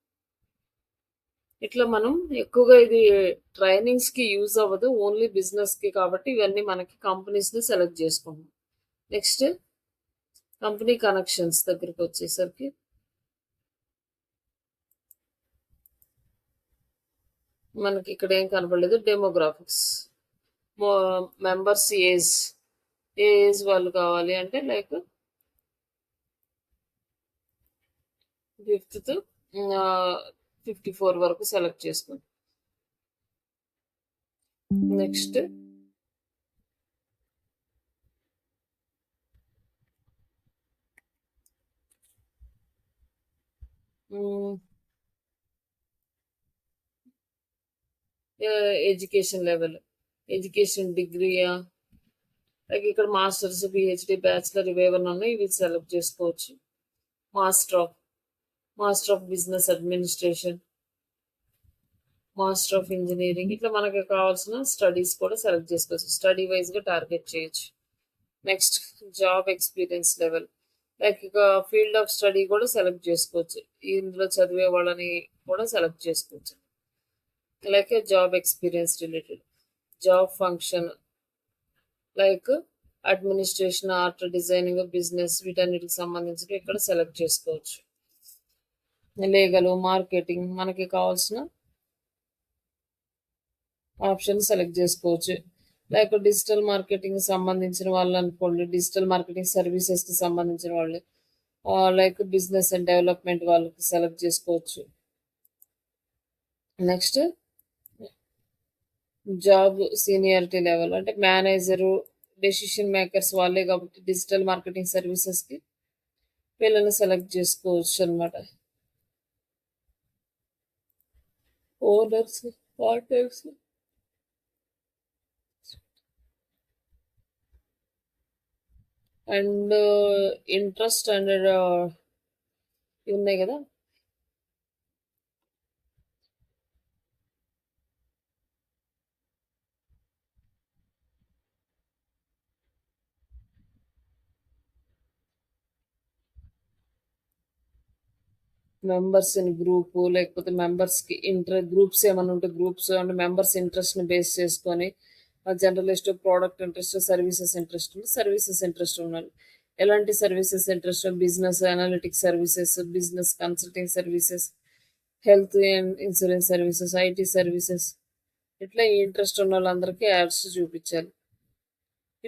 ఇట్లా మనం ఎక్కువగా ఇది ట్రైనింగ్స్కి యూజ్ అవ్వదు, ఓన్లీ బిజినెస్కి కాబట్టి ఇవన్నీ మనకి కంపెనీస్ని సెలెక్ట్ చేసుకుంటాం. నెక్స్ట్, కంపెనీ కనెక్షన్స్ దగ్గరికి వచ్చేసరికి మనకి ఇక్కడ ఏం కనపడలేదు. డెమోగ్రాఫిక్స్, మెంబర్స్ ఏజ్, ఏ ఏజ్ వాళ్ళు కావాలి అంటే లైక్ 5th to 54 వరకు సెలెక్ట్ చేసుకుంటాం. నెక్స్ట్, ఎడ్యుకేషన్ లెవెల్, ఎడ్యుకేషన్ డిగ్రీయా, లైక్ ఇక్కడ మాస్టర్స్, పిహెచ్డి, బ్యాచిలర్ ఇవి ఏమైనా ఉన్నాయి ఇవి సెలెక్ట్ చేసుకోవచ్చు. Master of business administration, master of engineering, ఇట్లా మనకి కావాల్సిన స్టడీస్ కూడా సెలెక్ట్ చేసుకోవచ్చు. స్టడీ వైజ్గా టార్గెట్ చేయొచ్చు. Next, job experience level, like ఇక ఫీల్డ్ ఆఫ్ స్టడీ కూడా సెలెక్ట్ చేసుకోవచ్చు. ఇందులో చదివే వాళ్ళని కూడా సెలెక్ట్ చేసుకోవచ్చు. Like job experience related, job function like administration, art, designing, business వీటన్నిటికి సంబంధించి ఇక్కడ సెలెక్ట్ చేసుకోవచ్చు. లీగల్, మార్కెటింగ్, మనకి కావాల్సిన ఆప్షన్ సెలెక్ట్ చేసుకోవచ్చు. లైక్ డిజిటల్ మార్కెటింగ్ సంబంధించిన వాళ్ళు అనుకోండి, డిజిటల్ మార్కెటింగ్ సర్వీసెస్కి సంబంధించిన వాళ్ళు, లైక్ బిజినెస్ అండ్ డెవలప్మెంట్ వాళ్ళకి సెలెక్ట్ చేసుకోవచ్చు. నెక్స్ట్, జాబ్ సీనియారిటీ లెవెల్, అంటే మేనేజరు, డెసిషన్ మేకర్స్ వాళ్ళే కాబట్టి డిజిటల్ మార్కెటింగ్ సర్వీసెస్కి వీళ్ళని సెలెక్ట్ చేసుకోవచ్చు అనమాట. Owners, partners, and interest and ఇవి ఉన్నాయి కదా. మెంబర్స్ ఇన్ గ్రూప్, లేకపోతే మెంబర్స్కి గ్రూప్స్ ఏమైనా ఉంటే గ్రూప్స్ అండ్ మెంబర్స్ ఇంట్రెస్ట్ని బేస్ చేసుకొని generalist, product interest, services interest ఉన్నారు. ఎలాంటి services interest, business analytics services, business consulting services, health and insurance services, IT services, ఇట్లా ఈ ఇంట్రెస్ట్ ఉన్న వాళ్ళందరికీ యాడ్స్ చూపించాలి.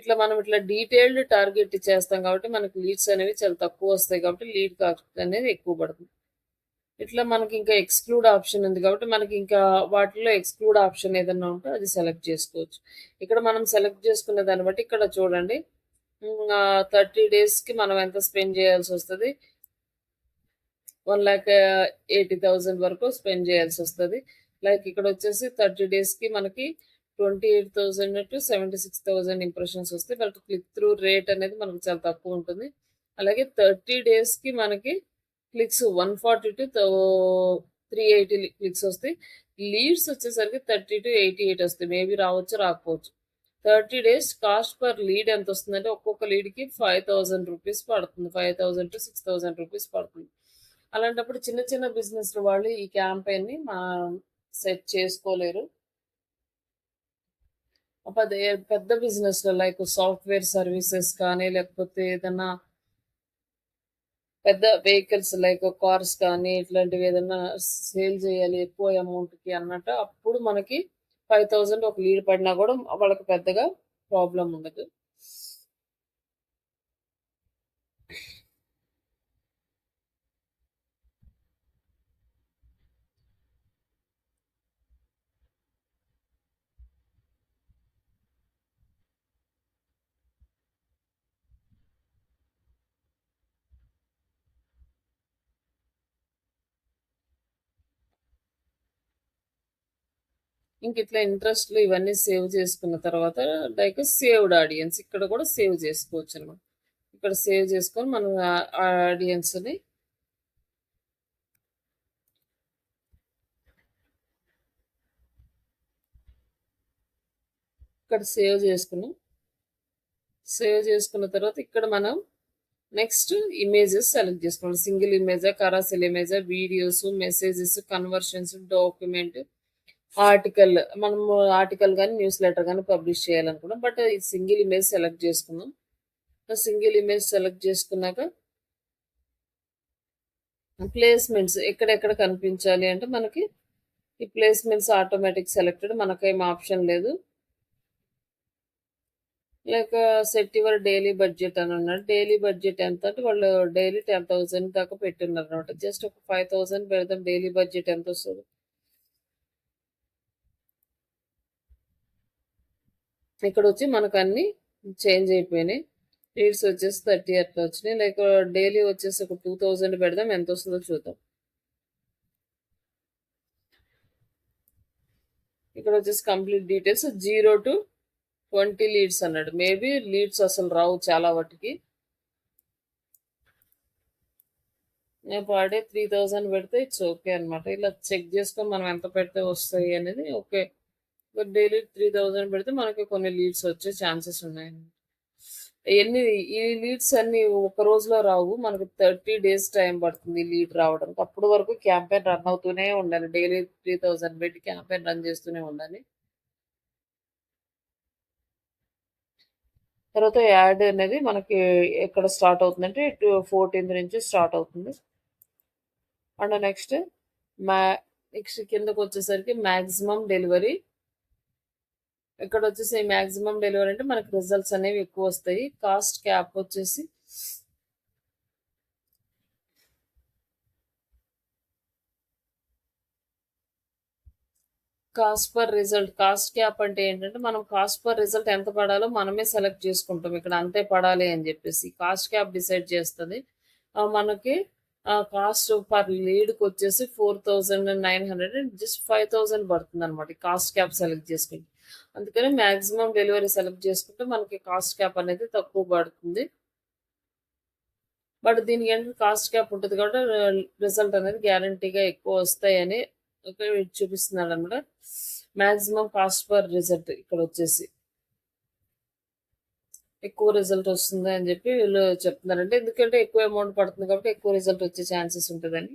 ఇట్లా మనం ఇట్లా డీటెయిల్డ్ టార్గెట్ చేస్తాం కాబట్టి మనకి లీడ్స్ అనేవి చాలా తక్కువ వస్తాయి, కాబట్టి లీడ్ కాస్ట్ అనేది ఎక్కువ పడుతుంది. ఇట్లా మనకి ఇంకా ఎక్స్క్లూడ్ ఆప్షన్ ఉంది కాబట్టి మనకి ఇంకా వాటిలో ఎక్స్క్లూడ్ ఆప్షన్ ఏదైనా ఉంటే అది సెలెక్ట్ చేసుకోవచ్చు. ఇక్కడ మనం సెలెక్ట్ చేసుకునే దాన్ని బట్టి ఇక్కడ చూడండి, 30 డేస్కి మనం ఎంత స్పెండ్ చేయాల్సి వస్తుంది, 1,80,000 వరకు స్పెండ్ చేయాల్సి వస్తుంది. లైక్ ఇక్కడ వచ్చేసి 30 డేస్కి మనకి 28,000 టు 76,000 ఇంప్రెషన్స్ వస్తాయి. బట్ క్లిక్ త్రూ రేట్ అనేది మనకు చాలా తక్కువ ఉంటుంది. అలాగే 30 డేస్‌కి మనకి క్లిక్స్ 140 టు 380 క్లిక్స్ వస్తాయి. లీడ్స్ వచ్చేసరికి 30-88 వస్తాయి. మేబీ రావచ్చు, రాకపోవచ్చు. 30 డేస్ కాస్ట్ పర్ లీడ్ ఎంత వస్తుందంటే ఒక్కొక్క లీడ్‌కి 5,000 రూపీస్ పడుతుంది. 5,000-6,000 రూపీస్ పడుతుంది. అలాంటప్పుడు చిన్న చిన్న బిజినెస్‌ల వాళ్ళు ఈ క్యాంపెయిన్‌ని సెట్ చేసుకోలేరు. అదే పెద్ద బిజినెస్‌లో లైక్ సాఫ్ట్‌వేర్ సర్వీసెస్ కానీ, లేకపోతే ఏదన్నా పెద్ద వెహికల్స్ లైక్ కార్స్ కానీ, ఇట్లాంటివి ఏదన్నా సేల్ చేయాలి ఎక్కువ అమౌంట్‌కి అన్నట్టు అప్పుడు మనకి 5,000 ఒక లీడ్ పడినా కూడా వాళ్ళకి పెద్దగా ప్రాబ్లమ్ ఉండదు. ఇంక ఇట్లా ఇంట్రెస్ట్‌లు ఇవన్నీ సేవ్ చేసుకున్న తర్వాత లైక్ సేవ్డ్ ఆడియన్స్ ఇక్కడ కూడా సేవ్ చేసుకోవచ్చనమాట. ఇక్కడ సేవ్ చేసుకొని మనం ఆ ఆడియన్స్‌ని ఇక్కడ సేవ్ చేసుకున్నాం. సేవ్ చేసుకున్న తర్వాత ఇక్కడ మనం నెక్స్ట్ ఇమేజెస్ సెలెక్ట్ చేసుకోవాలి. సింగిల్ ఇమేజా, కరాసిల్ ఇమేజా, videos, messages, conversions, document, article. మనము ఆర్టికల్ కానీ న్యూస్ లెటర్ కానీ పబ్లిష్ చేయాలనుకున్నాం. బట్ ఈ సింగిల్ ఇమేజ్ సెలెక్ట్ చేసుకున్నాం. సింగిల్ ఇమేజ్ సెలెక్ట్ చేసుకున్నాక ప్లేస్మెంట్స్ ఎక్కడెక్కడ కనిపించాలి అంటే మనకి ఈ ప్లేస్మెంట్స్ ఆటోమేటిక్ సెలెక్టెడ్, మనకేం ఆప్షన్ లేదు. లేక సెట్ యువర్ డైలీ బడ్జెట్ అని ఉన్నాడు. డైలీ బడ్జెట్ ఎంత అంటే వాళ్ళు డైలీ 10,000 దాకా పెట్టున్నారు అనమాట. జస్ట్ ఒక 5,000 పెడదాం. డైలీ బడ్జెట్ ఎంత వస్తుంది? ఇక్కడ వచ్చి మనకు అన్ని చేంజ్ అయిపోయినాయి. రీడ్స్ వచ్చేసి 30 అట్లా వచ్చినాయి. లైక్ డైలీ వచ్చేసి ఒక 2,000 పెడదాం, ఎంత వస్తుందో చూద్దాం. ఇక్కడ వచ్చేసి కంప్లీట్ డీటెయిల్స్ 0 to 20 లీడ్స్ అన్నాడు. మేబీ లీడ్స్ అసలు రావు చాలా వాటికి. నేను పర్ డే 3,000 పెడితే ఇట్స్ ఓకే అనమాట. ఇలా చెక్ చేసుకొని మనం ఎంత పెడితే వస్తాయి అనేది ఓకే. డైలీ 3,000 పెడితే మనకి కొన్ని లీడ్స్ వచ్చే ఛాన్సెస్ ఉన్నాయి. ఈ లీడ్స్ అన్ని ఒక రోజులో రావు. మనకి 30 డేస్ టైం పడుతుంది లీడ్ రావడానికి. అప్పటి వరకు క్యాంపెయిన్ రన్ అవుతూనే ఉండాలి. డైలీ 3,000 పెట్టి క్యాంపెయిన్ రన్ చేస్తూనే ఉండాలి. తర్వాత యాడ్ అనేది మనకి ఎక్కడ స్టార్ట్ అవుతుందంటే 14th నుంచి స్టార్ట్ అవుతుంది. అండ్ నెక్స్ట్ కిందకు వచ్చేసరికి మ్యాక్సిమం డెలివరీ. ఇక్కడ వచ్చేసి మ్యాక్సిమం డెలివరీ అంటే మనకి రిజల్ట్స్ అనేవి ఎక్కువ వస్తాయి. కాస్ట్ క్యాప్ వచ్చేసి cost per result. Cost cap అంటే ఏంటంటే మనం కాస్ట్ పర్ రిజల్ట్ ఎంత పడాలో మనమే సెలెక్ట్ చేసుకుంటాం. ఇక్కడ అంతే పడాలి అని చెప్పేసి కాస్ట్ క్యాప్ డిసైడ్ చేస్తుంది. మనకి కాస్ట్ పర్ లీడ్కి వచ్చేసి 4,900 జస్ట్ 5,000 పడుతుంది అనమాట. కాస్ట్ క్యాప్ సెలెక్ట్ చేసుకుంటే. అందుకని మ్యాక్సిమం డెలివరీ సెలెక్ట్ చేసుకుంటే మనకి కాస్ట్ క్యాప్ అనేది తక్కువ పడుతుంది. బట్ దీనికి ఏంటంటే కాస్ట్ క్యాప్ ఉంటుంది కాబట్టి రిజల్ట్ అనేది గ్యారంటీగా ఎక్కువ వస్తాయని చూపిస్తున్నాడు అనమాట. మ్యాక్సిమం కాస్ట్ పర్ రిజల్ట్ ఇక్కడ వచ్చేసి ఎక్కువ రిజల్ట్ వస్తుంది అని చెప్పి వీళ్ళు చెప్తున్నారంటే, ఎందుకంటే ఎక్కువ అమౌంట్ పడుతుంది కాబట్టి ఎక్కువ రిజల్ట్ వచ్చే ఛాన్సెస్ ఉంటుందని.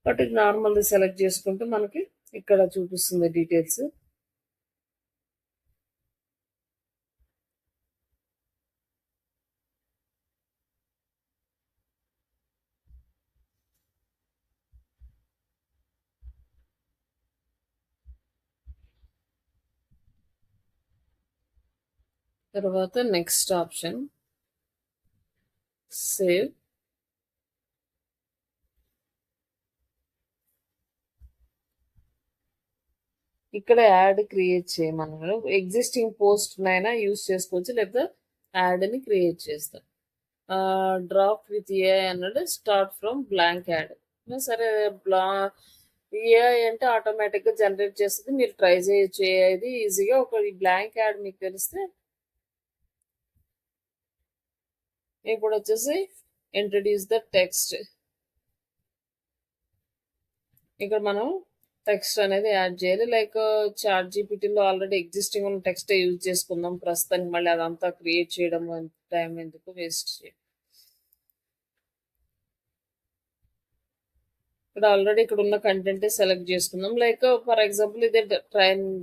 బట్ ఇది నార్మల్గా సెలెక్ట్ చేసుకుంటే మనకి ఇక్కడ చూపిస్తుంది డీటెయిల్స్. తర్వాత నెక్స్ట్ ఆప్షన్ సేవ్. ఇక్కడ యాడ్ క్రియేట్ చేయమన్నారు. ఎగ్జిస్టింగ్ పోస్ట్ నైనా యూజ్ చేసుకోవచ్చు, లేదా యాడ్ని క్రియేట్ చేస్తాం. డ్రాప్ విత్ ఏ అన్నాడు. Start from blank add. సరే ఏఐ అంటే ఆటోమేటిక్గా జనరేట్ చేస్తుంది, మీరు ట్రై చేయొచ్చు ఏఐది ఈజీగా. ఒక బ్లాంక్ యాడ్ మీకు తెలిస్తే ఇప్పుడు వచ్చేసి ఇంట్రడ్యూస్ ద టెక్స్ట్. ఇక్కడ మనం టెక్స్ట్ అనేది యాడ్ చేయాలి. లైక్ చాట్ జీపీటీలో ఆల్రెడీ ఎగ్జిస్టింగ్ ఉన్న టెక్స్ట్ యూజ్ చేసుకుందాం ప్రస్తుతానికి, మళ్ళీ అదంతా క్రియేట్ చేయడం టైం ఎందుకు వేస్ట్ చేయాలి. ఇక్కడ ఆల్రెడీ ఇక్కడ ఉన్న కంటెంట్ సెలెక్ట్ చేసుకుందాం. లైక్ ఫర్ ఎగ్జాంపుల్ ఇదే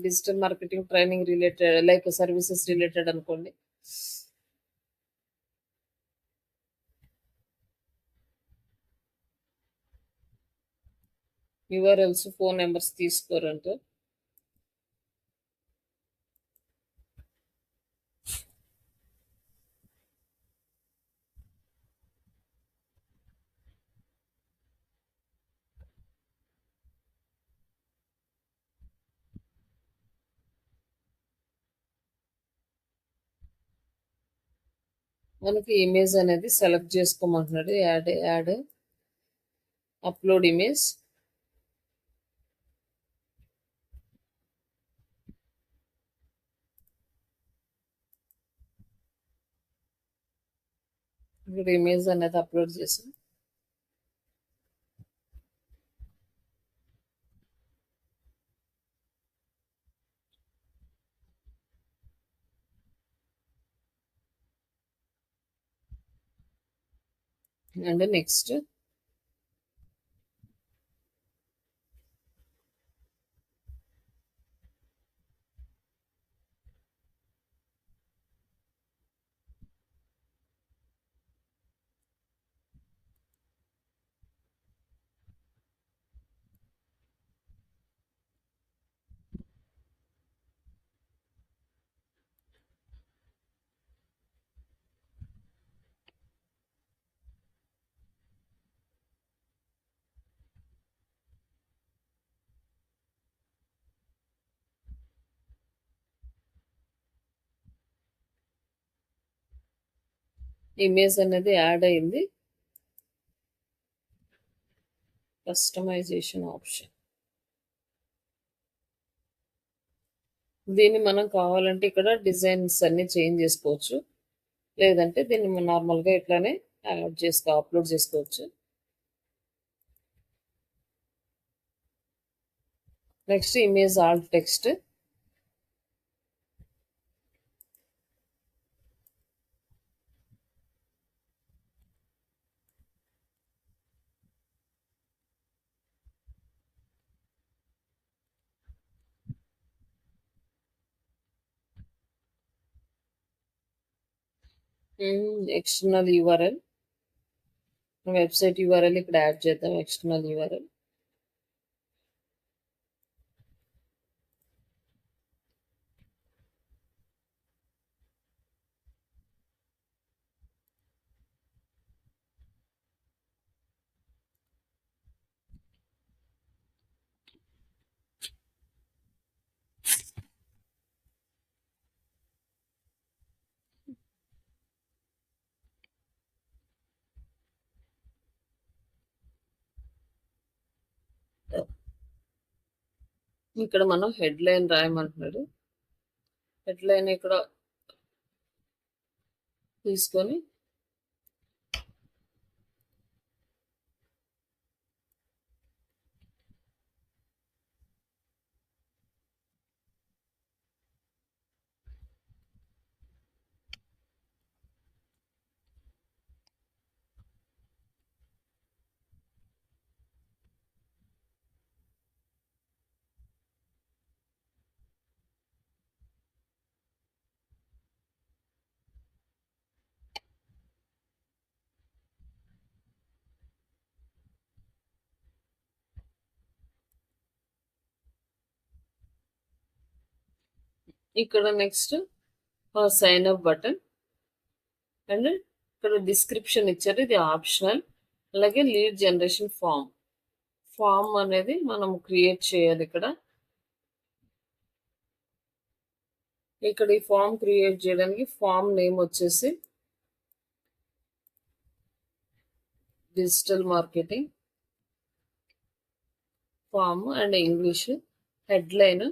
digital marketing training related, like services related అనుకోండి. యూఆర్ఎల్స్, ఫోన్ నెంబర్స్ తీసుకోరంటే మనకి ఇమేజ్ అనేది సెలెక్ట్ చేసుకోమంటున్నాడు. Add upload image. ఇక్కడ ఇమేజ్ అనేది అప్లోడ్ చేసాం. అండ్ నెక్స్ట్ ఇమేజ్ అనేది యాడ్ అయింది. కస్టమైజేషన్ ఆప్షన్, దీన్ని మనం కావాలంటే ఇక్కడ డిజైన్స్ అన్ని చేంజ్ చేసుకోవచ్చు, లేదంటే దీన్ని మనం నార్మల్గా ఇట్లానే అప్లోడ్ చేసుకోవచ్చు. Next image alt text. External URL, website URL ఇక్కడ యాడ్ చేద్దాం. External URL. ఇక్కడ మనం హెడ్ లైన్ రాయమంటున్నాడు. హెడ్ లైన్ ఇక్కడ తీసుకొని ఇక్కడ next sign up button, and ఇక్కడ డిస్క్రిప్షన్ ఇచ్చారు, ఇది ఆప్షనల్. అలాగే లీడ్ జనరేషన్ ఫామ్ అనేది మనం క్రియేట్ చేయాలి. ఇక్కడ ఈ ఫామ్ క్రియేట్ చేయడానికి ఫామ్ నేమ్ వచ్చేసి digital marketing form and English headline.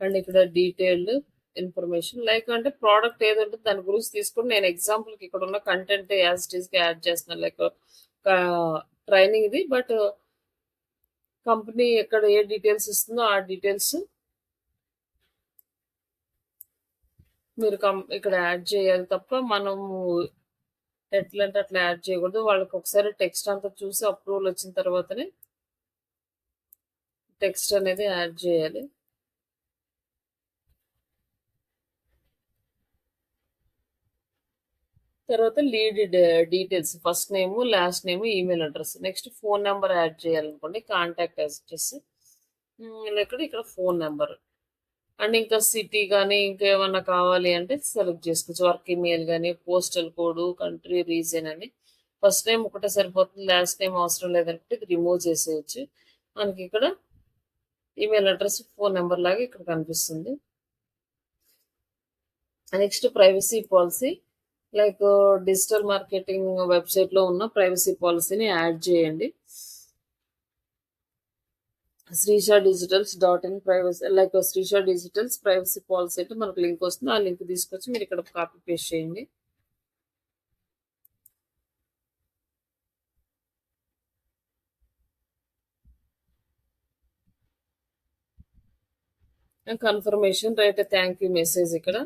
And ఇక్కడ డీటెయిల్డ్ ఇన్ఫర్మేషన్ లైక్ అంటే ప్రోడక్ట్ ఏది ఉంటుందో దాని గురించి తీసుకొని నేను ఎగ్జాంపుల్కి ఇక్కడ ఉన్న కంటెంట్ యాజ్ ఇట్ ఈస్గా యాడ్ చేస్తున్నాను. లైక్ ట్రైనింగ్ ఇది, బట్ కంపెనీ ఎక్కడ ఏ డీటెయిల్స్ ఇస్తుందో ఆ డీటెయిల్స్ మీరు ఇక్కడ యాడ్ చేయాలి తప్ప మనము ఎట్లా అంటే అట్లా యాడ్ చేయకూడదు. వాళ్ళకి ఒకసారి టెక్స్ట్ అంతా చూసి అప్రూవల్ వచ్చిన తర్వాతనే టెక్స్ట్ అనేది యాడ్ చేయాలి. తర్వాత lead details first name, last name, email address. Next phone number add చేయాలనుకోండి, కాంటాక్ట్ అడ్రస్. ఇక్కడ ఫోన్ నెంబర్ అండ్ ఇంకా సిటీ కానీ ఇంకా ఏమన్నా కావాలి అంటే సెలెక్ట్ చేసుకోవచ్చు. వర్క్ ఈమెయిల్ కానీ, పోస్టల్ కోడ్, కంట్రీ, రీజన్ అని. ఫస్ట్ నేమ్ ఒకటే సరిపోతుంది, లాస్ట్ నేమ్ అవసరం లేదంటే ఇది రిమూవ్ చేసేయచ్చు. మనకి ఇక్కడ ఈమెయిల్ అడ్రస్, ఫోన్ నెంబర్ లాగా ఇక్కడ కనిపిస్తుంది. Next privacy policy. Like digital marketing వెబ్సైట్లో ఉన్న ప్రైవసీ పాలసీని యాడ్ చేయండి. Srisha digitals .in privacy, like Srisha digitals privacy policy అంటే మనకు లింక్ వస్తుంది. ఆ లింక్ తీసుకొచ్చి మీరు ఇక్కడ కాపీ పేస్ట్ చేయండి. Confirmation right thank you message ఇక్కడ.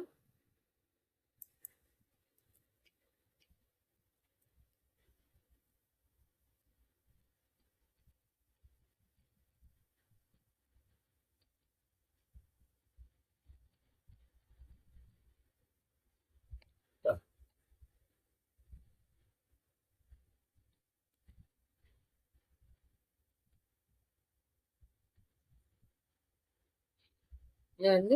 And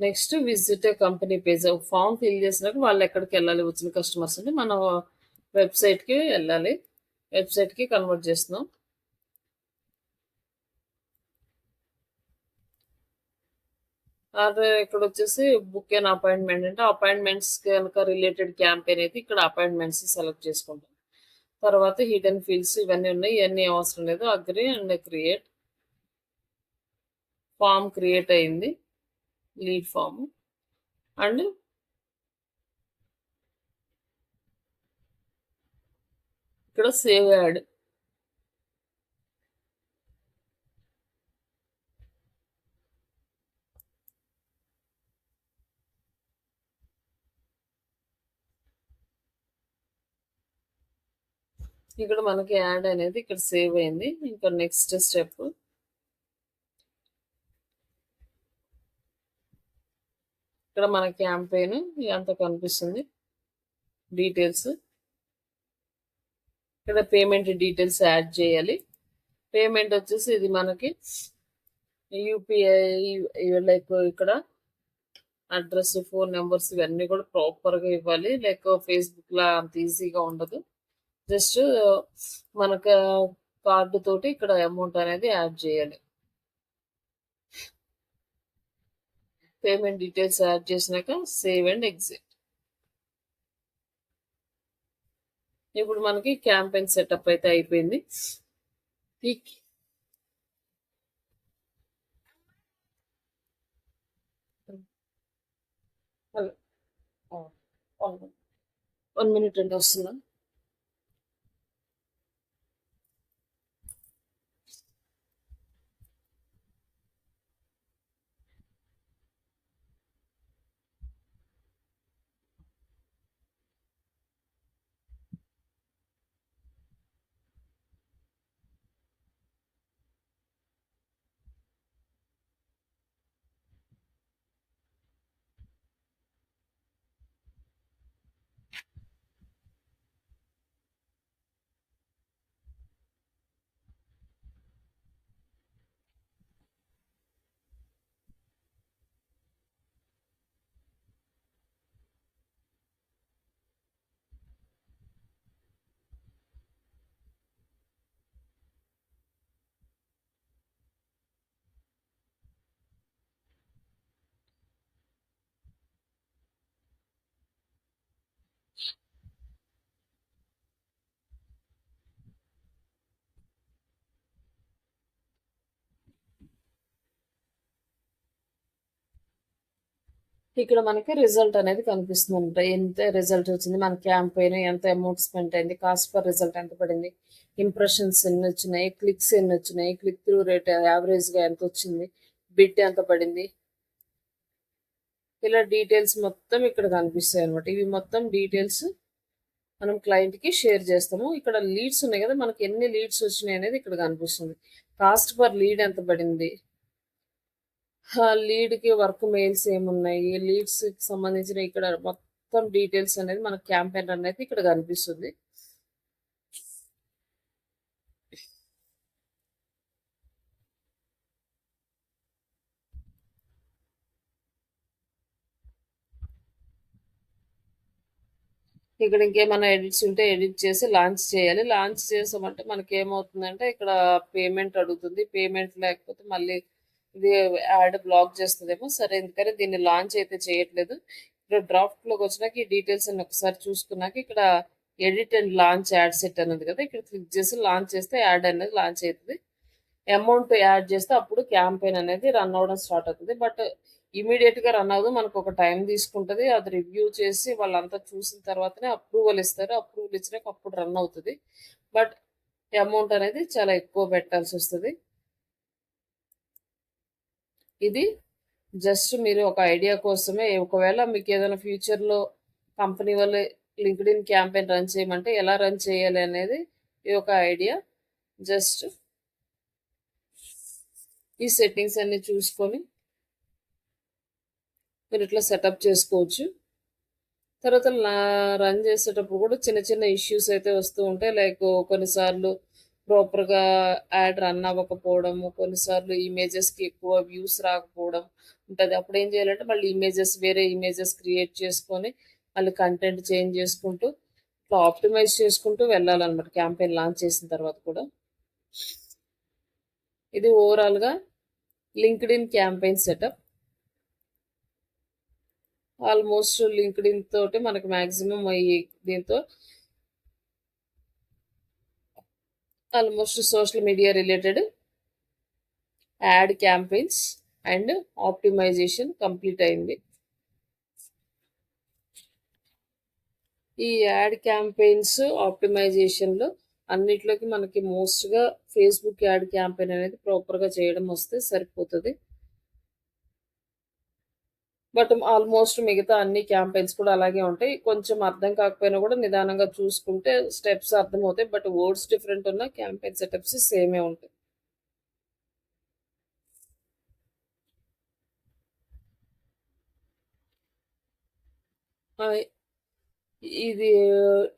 next visit company page. Form fill చేసినాక వాళ్ళు ఎక్కడికి వెళ్ళాలి, వచ్చిన కస్టమర్స్ అంటే మన వెబ్సైట్కి వెళ్ళాలి. వెబ్సైట్కి కన్వర్ట్ చేస్తున్నాం. అదే ఇక్కడ వచ్చేసి బుక్ అండ్ అపాయింట్మెంట్ అంటే అపాయింట్మెంట్స్ కనుక రిలేటెడ్ క్యాంపెయిన్ అయితే ఇక్కడ అపాయింట్మెంట్స్ సెలెక్ట్ చేసుకుంటాం. తర్వాత హిడెన్ ఫీల్డ్స్ ఇవన్నీ ఉన్నాయి, ఇవన్నీ అవసరం లేదు. Agree and create. Form create అయింది, లీడ్ ఫామ్. అండ్ ఇక్కడ సేవ్ యాడ్. ఇక్కడ మనకి యాడ్ అనేది ఇక్కడ సేవ్ అయింది. ఇంకా నెక్స్ట్ స్టెప్ ఇక్కడ మన క్యాంపెయిన్ ఇదంతా కనిపిస్తుంది, డీటెయిల్స్. ఇక్కడ పేమెంట్ డీటెయిల్స్ యాడ్ చేయాలి. పేమెంట్ వచ్చేసి ఇది మనకి యూపీఐ, లైక్ ఇక్కడ అడ్రస్, ఫోన్ నెంబర్స్ ఇవన్నీ కూడా ప్రాపర్గా ఇవ్వాలి. లైక్ ఫేస్బుక్లో అంత ఈజీగా ఉండదు. జస్ట్ మనకు కార్డు తోటి ఇక్కడ అమౌంట్ అనేది యాడ్ చేయాలి. పేమెంట్ డీటెయిల్స్ యాడ్ చేసినాక సేవ్ అండ్ ఎగ్జిట్. ఇప్పుడు మనకి క్యాంపెయిన్ సెటప్ అయితే అయిపోయింది. ఈ 1 minute అండి వస్తుందా. ఇక్కడ మనకి రిజల్ట్ అనేది కనిపిస్తుంది అనమాట. ఎంత రిజల్ట్ వచ్చింది, మన క్యాంపెయిన్ ఎంత అమౌంట్ స్పెండ్ అయింది, కాస్ట్ పర్ రిజల్ట్ ఎంత పడింది, ఇంప్రెషన్స్ ఎన్ని వచ్చినాయి, క్లిక్స్ ఎన్ని వచ్చినాయి, క్లిక్ త్రూ రేట్ యావరేజ్గా ఎంత వచ్చింది, బిట్ ఎంత పడింది, ఇలా డీటెయిల్స్ మొత్తం ఇక్కడ కనిపిస్తాయి అనమాట. ఇవి మొత్తం డీటెయిల్స్ మనం క్లయింట్కి షేర్ చేస్తాము. ఇక్కడ లీడ్స్ ఉన్నాయి కదా, మనకి ఎన్ని లీడ్స్ వచ్చినాయి అనేది ఇక్కడ కనిపిస్తుంది. కాస్ట్ పర్ లీడ్ ఎంత పడింది, లీడ్కి వర్క్ మెయిల్స్ ఏమున్నాయి, లీడ్స్కి సంబంధించిన ఇక్కడ మొత్తం డీటెయిల్స్ అనేది మన క్యాంపెయిన్ అనేది ఇక్కడ కనిపిస్తుంది. ఇక్కడ ఇంకేమైనా ఎడిట్స్ ఉంటే ఎడిట్ చేసి లాంచ్ చేయాలి. లాంచ్ చేసామంటే మనకి ఏమవుతుందంటే ఇక్కడ పేమెంట్ అడుగుతుంది. పేమెంట్ లేకపోతే మళ్ళీ ఇది యాడ్ బ్లాక్ చేస్తుందేమో. సరే, ఎందుకని దీన్ని లాంచ్ అయితే చేయట్లేదు. ఇక్కడ డ్రాఫ్ట్లోకి వచ్చినాక ఈ డీటెయిల్స్ అన్ని ఒకసారి చూసుకున్నాక ఇక్కడ edit and launch add set అనేది కదా, ఇక్కడ క్లిక్ చేసి లాంచ్ చేస్తే యాడ్ అనేది లాంచ్ అవుతుంది. అమౌంట్ యాడ్ చేస్తే అప్పుడు క్యాంపెయిన్ అనేది రన్ అవ్వడం స్టార్ట్ అవుతుంది. బట్ ఇమీడియట్గా రన్ అవ్వదు, మనకు ఒక టైం తీసుకుంటుంది. అది రివ్యూ చేసి వాళ్ళంతా చూసిన తర్వాతనే అప్రూవల్ ఇస్తారు. అప్రూవల్ ఇచ్చినాక అప్పుడు రన్ అవుతుంది. బట్ అమౌంట్ అనేది చాలా ఎక్కువ పెట్టాల్సి వస్తుంది. ఇది జస్ట్ మీరు ఒక ఐడియా కోసమే. ఒకవేళ మీకు ఏదైనా ఫ్యూచర్లో కంపెనీ వాళ్ళు లింక్డ్ఇన్ క్యాంపెయిన్ రన్ చేయమంటే ఎలా రన్ చేయాలి అనేది ఇది ఒక ఐడియా. జస్ట్ ఈ సెట్టింగ్స్ అన్ని చూసుకొని మీరు ఇట్లా సెటప్ చేసుకోవచ్చు. తర్వాత రన్ చేసేటప్పుడు కూడా చిన్న చిన్న ఇష్యూస్ అయితే వస్తూ ఉంటాయి. లైక్ కొన్నిసార్లు ప్రాపర్గా యాడ్ రన్ అవ్వకపోవడము, కొన్నిసార్లు ఇమేజెస్కి ఎక్కువ వ్యూస్ రాకపోవడం ఉంటుంది. అప్పుడు ఏం చేయాలంటే మళ్ళీ వేరే ఇమేజెస్ క్రియేట్ చేసుకొని మళ్ళీ కంటెంట్ చేంజ్ చేసుకుంటూ ఇట్లా ఆప్టిమైజ్ చేసుకుంటూ వెళ్ళాలన్నమాట క్యాంపెయిన్ లాంచ్ చేసిన తర్వాత కూడా. ఇది ఓవరాల్గా LinkedIn campaign setup. Almost LinkedIn తోటి మనకి మ్యాక్సిమం దీంతో almost social media related ad campaigns and optimization complete అయింది. ఈ యాడ్ క్యాంపెయిన్స్ ఆప్టిమైజేషన్లో అన్నిట్లోకి మనకి మోస్ట్గా ఫేస్బుక్ యాడ్ క్యాంపెయిన్ అనేది ప్రాపర్గా చేయడం వస్తే సరిపోతుంది. బట్ ఆల్మోస్ట్ మిగతా అన్ని క్యాంపెయిన్స్ కూడా అలాగే ఉంటాయి. కొంచెం అర్థం కాకపోయినా కూడా నిదానంగా చూసుకుంటే స్టెప్స్ అర్థమవుతాయి. బట్ వర్డ్స్ డిఫరెంట్ ఉన్న క్యాంపెయిన్ సెటప్స్ సేమే ఉంటాయి. ఇది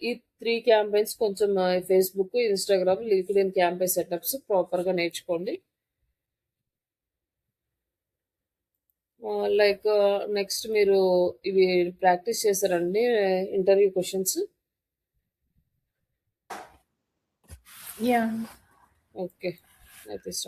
ఈ 3 క్యాంపెయిన్స్ కొంచెం Facebook, Instagram, LinkedIn campaign setups ప్రాపర్గా నేర్చుకోండి. లైక్ నెక్స్ట్ మీరు ఇవి ప్రాక్టీస్ చేశారండి ఇంటర్వ్యూ క్వశ్చన్స్? Yeah. ఓకే, అయితే స్టార్ట్.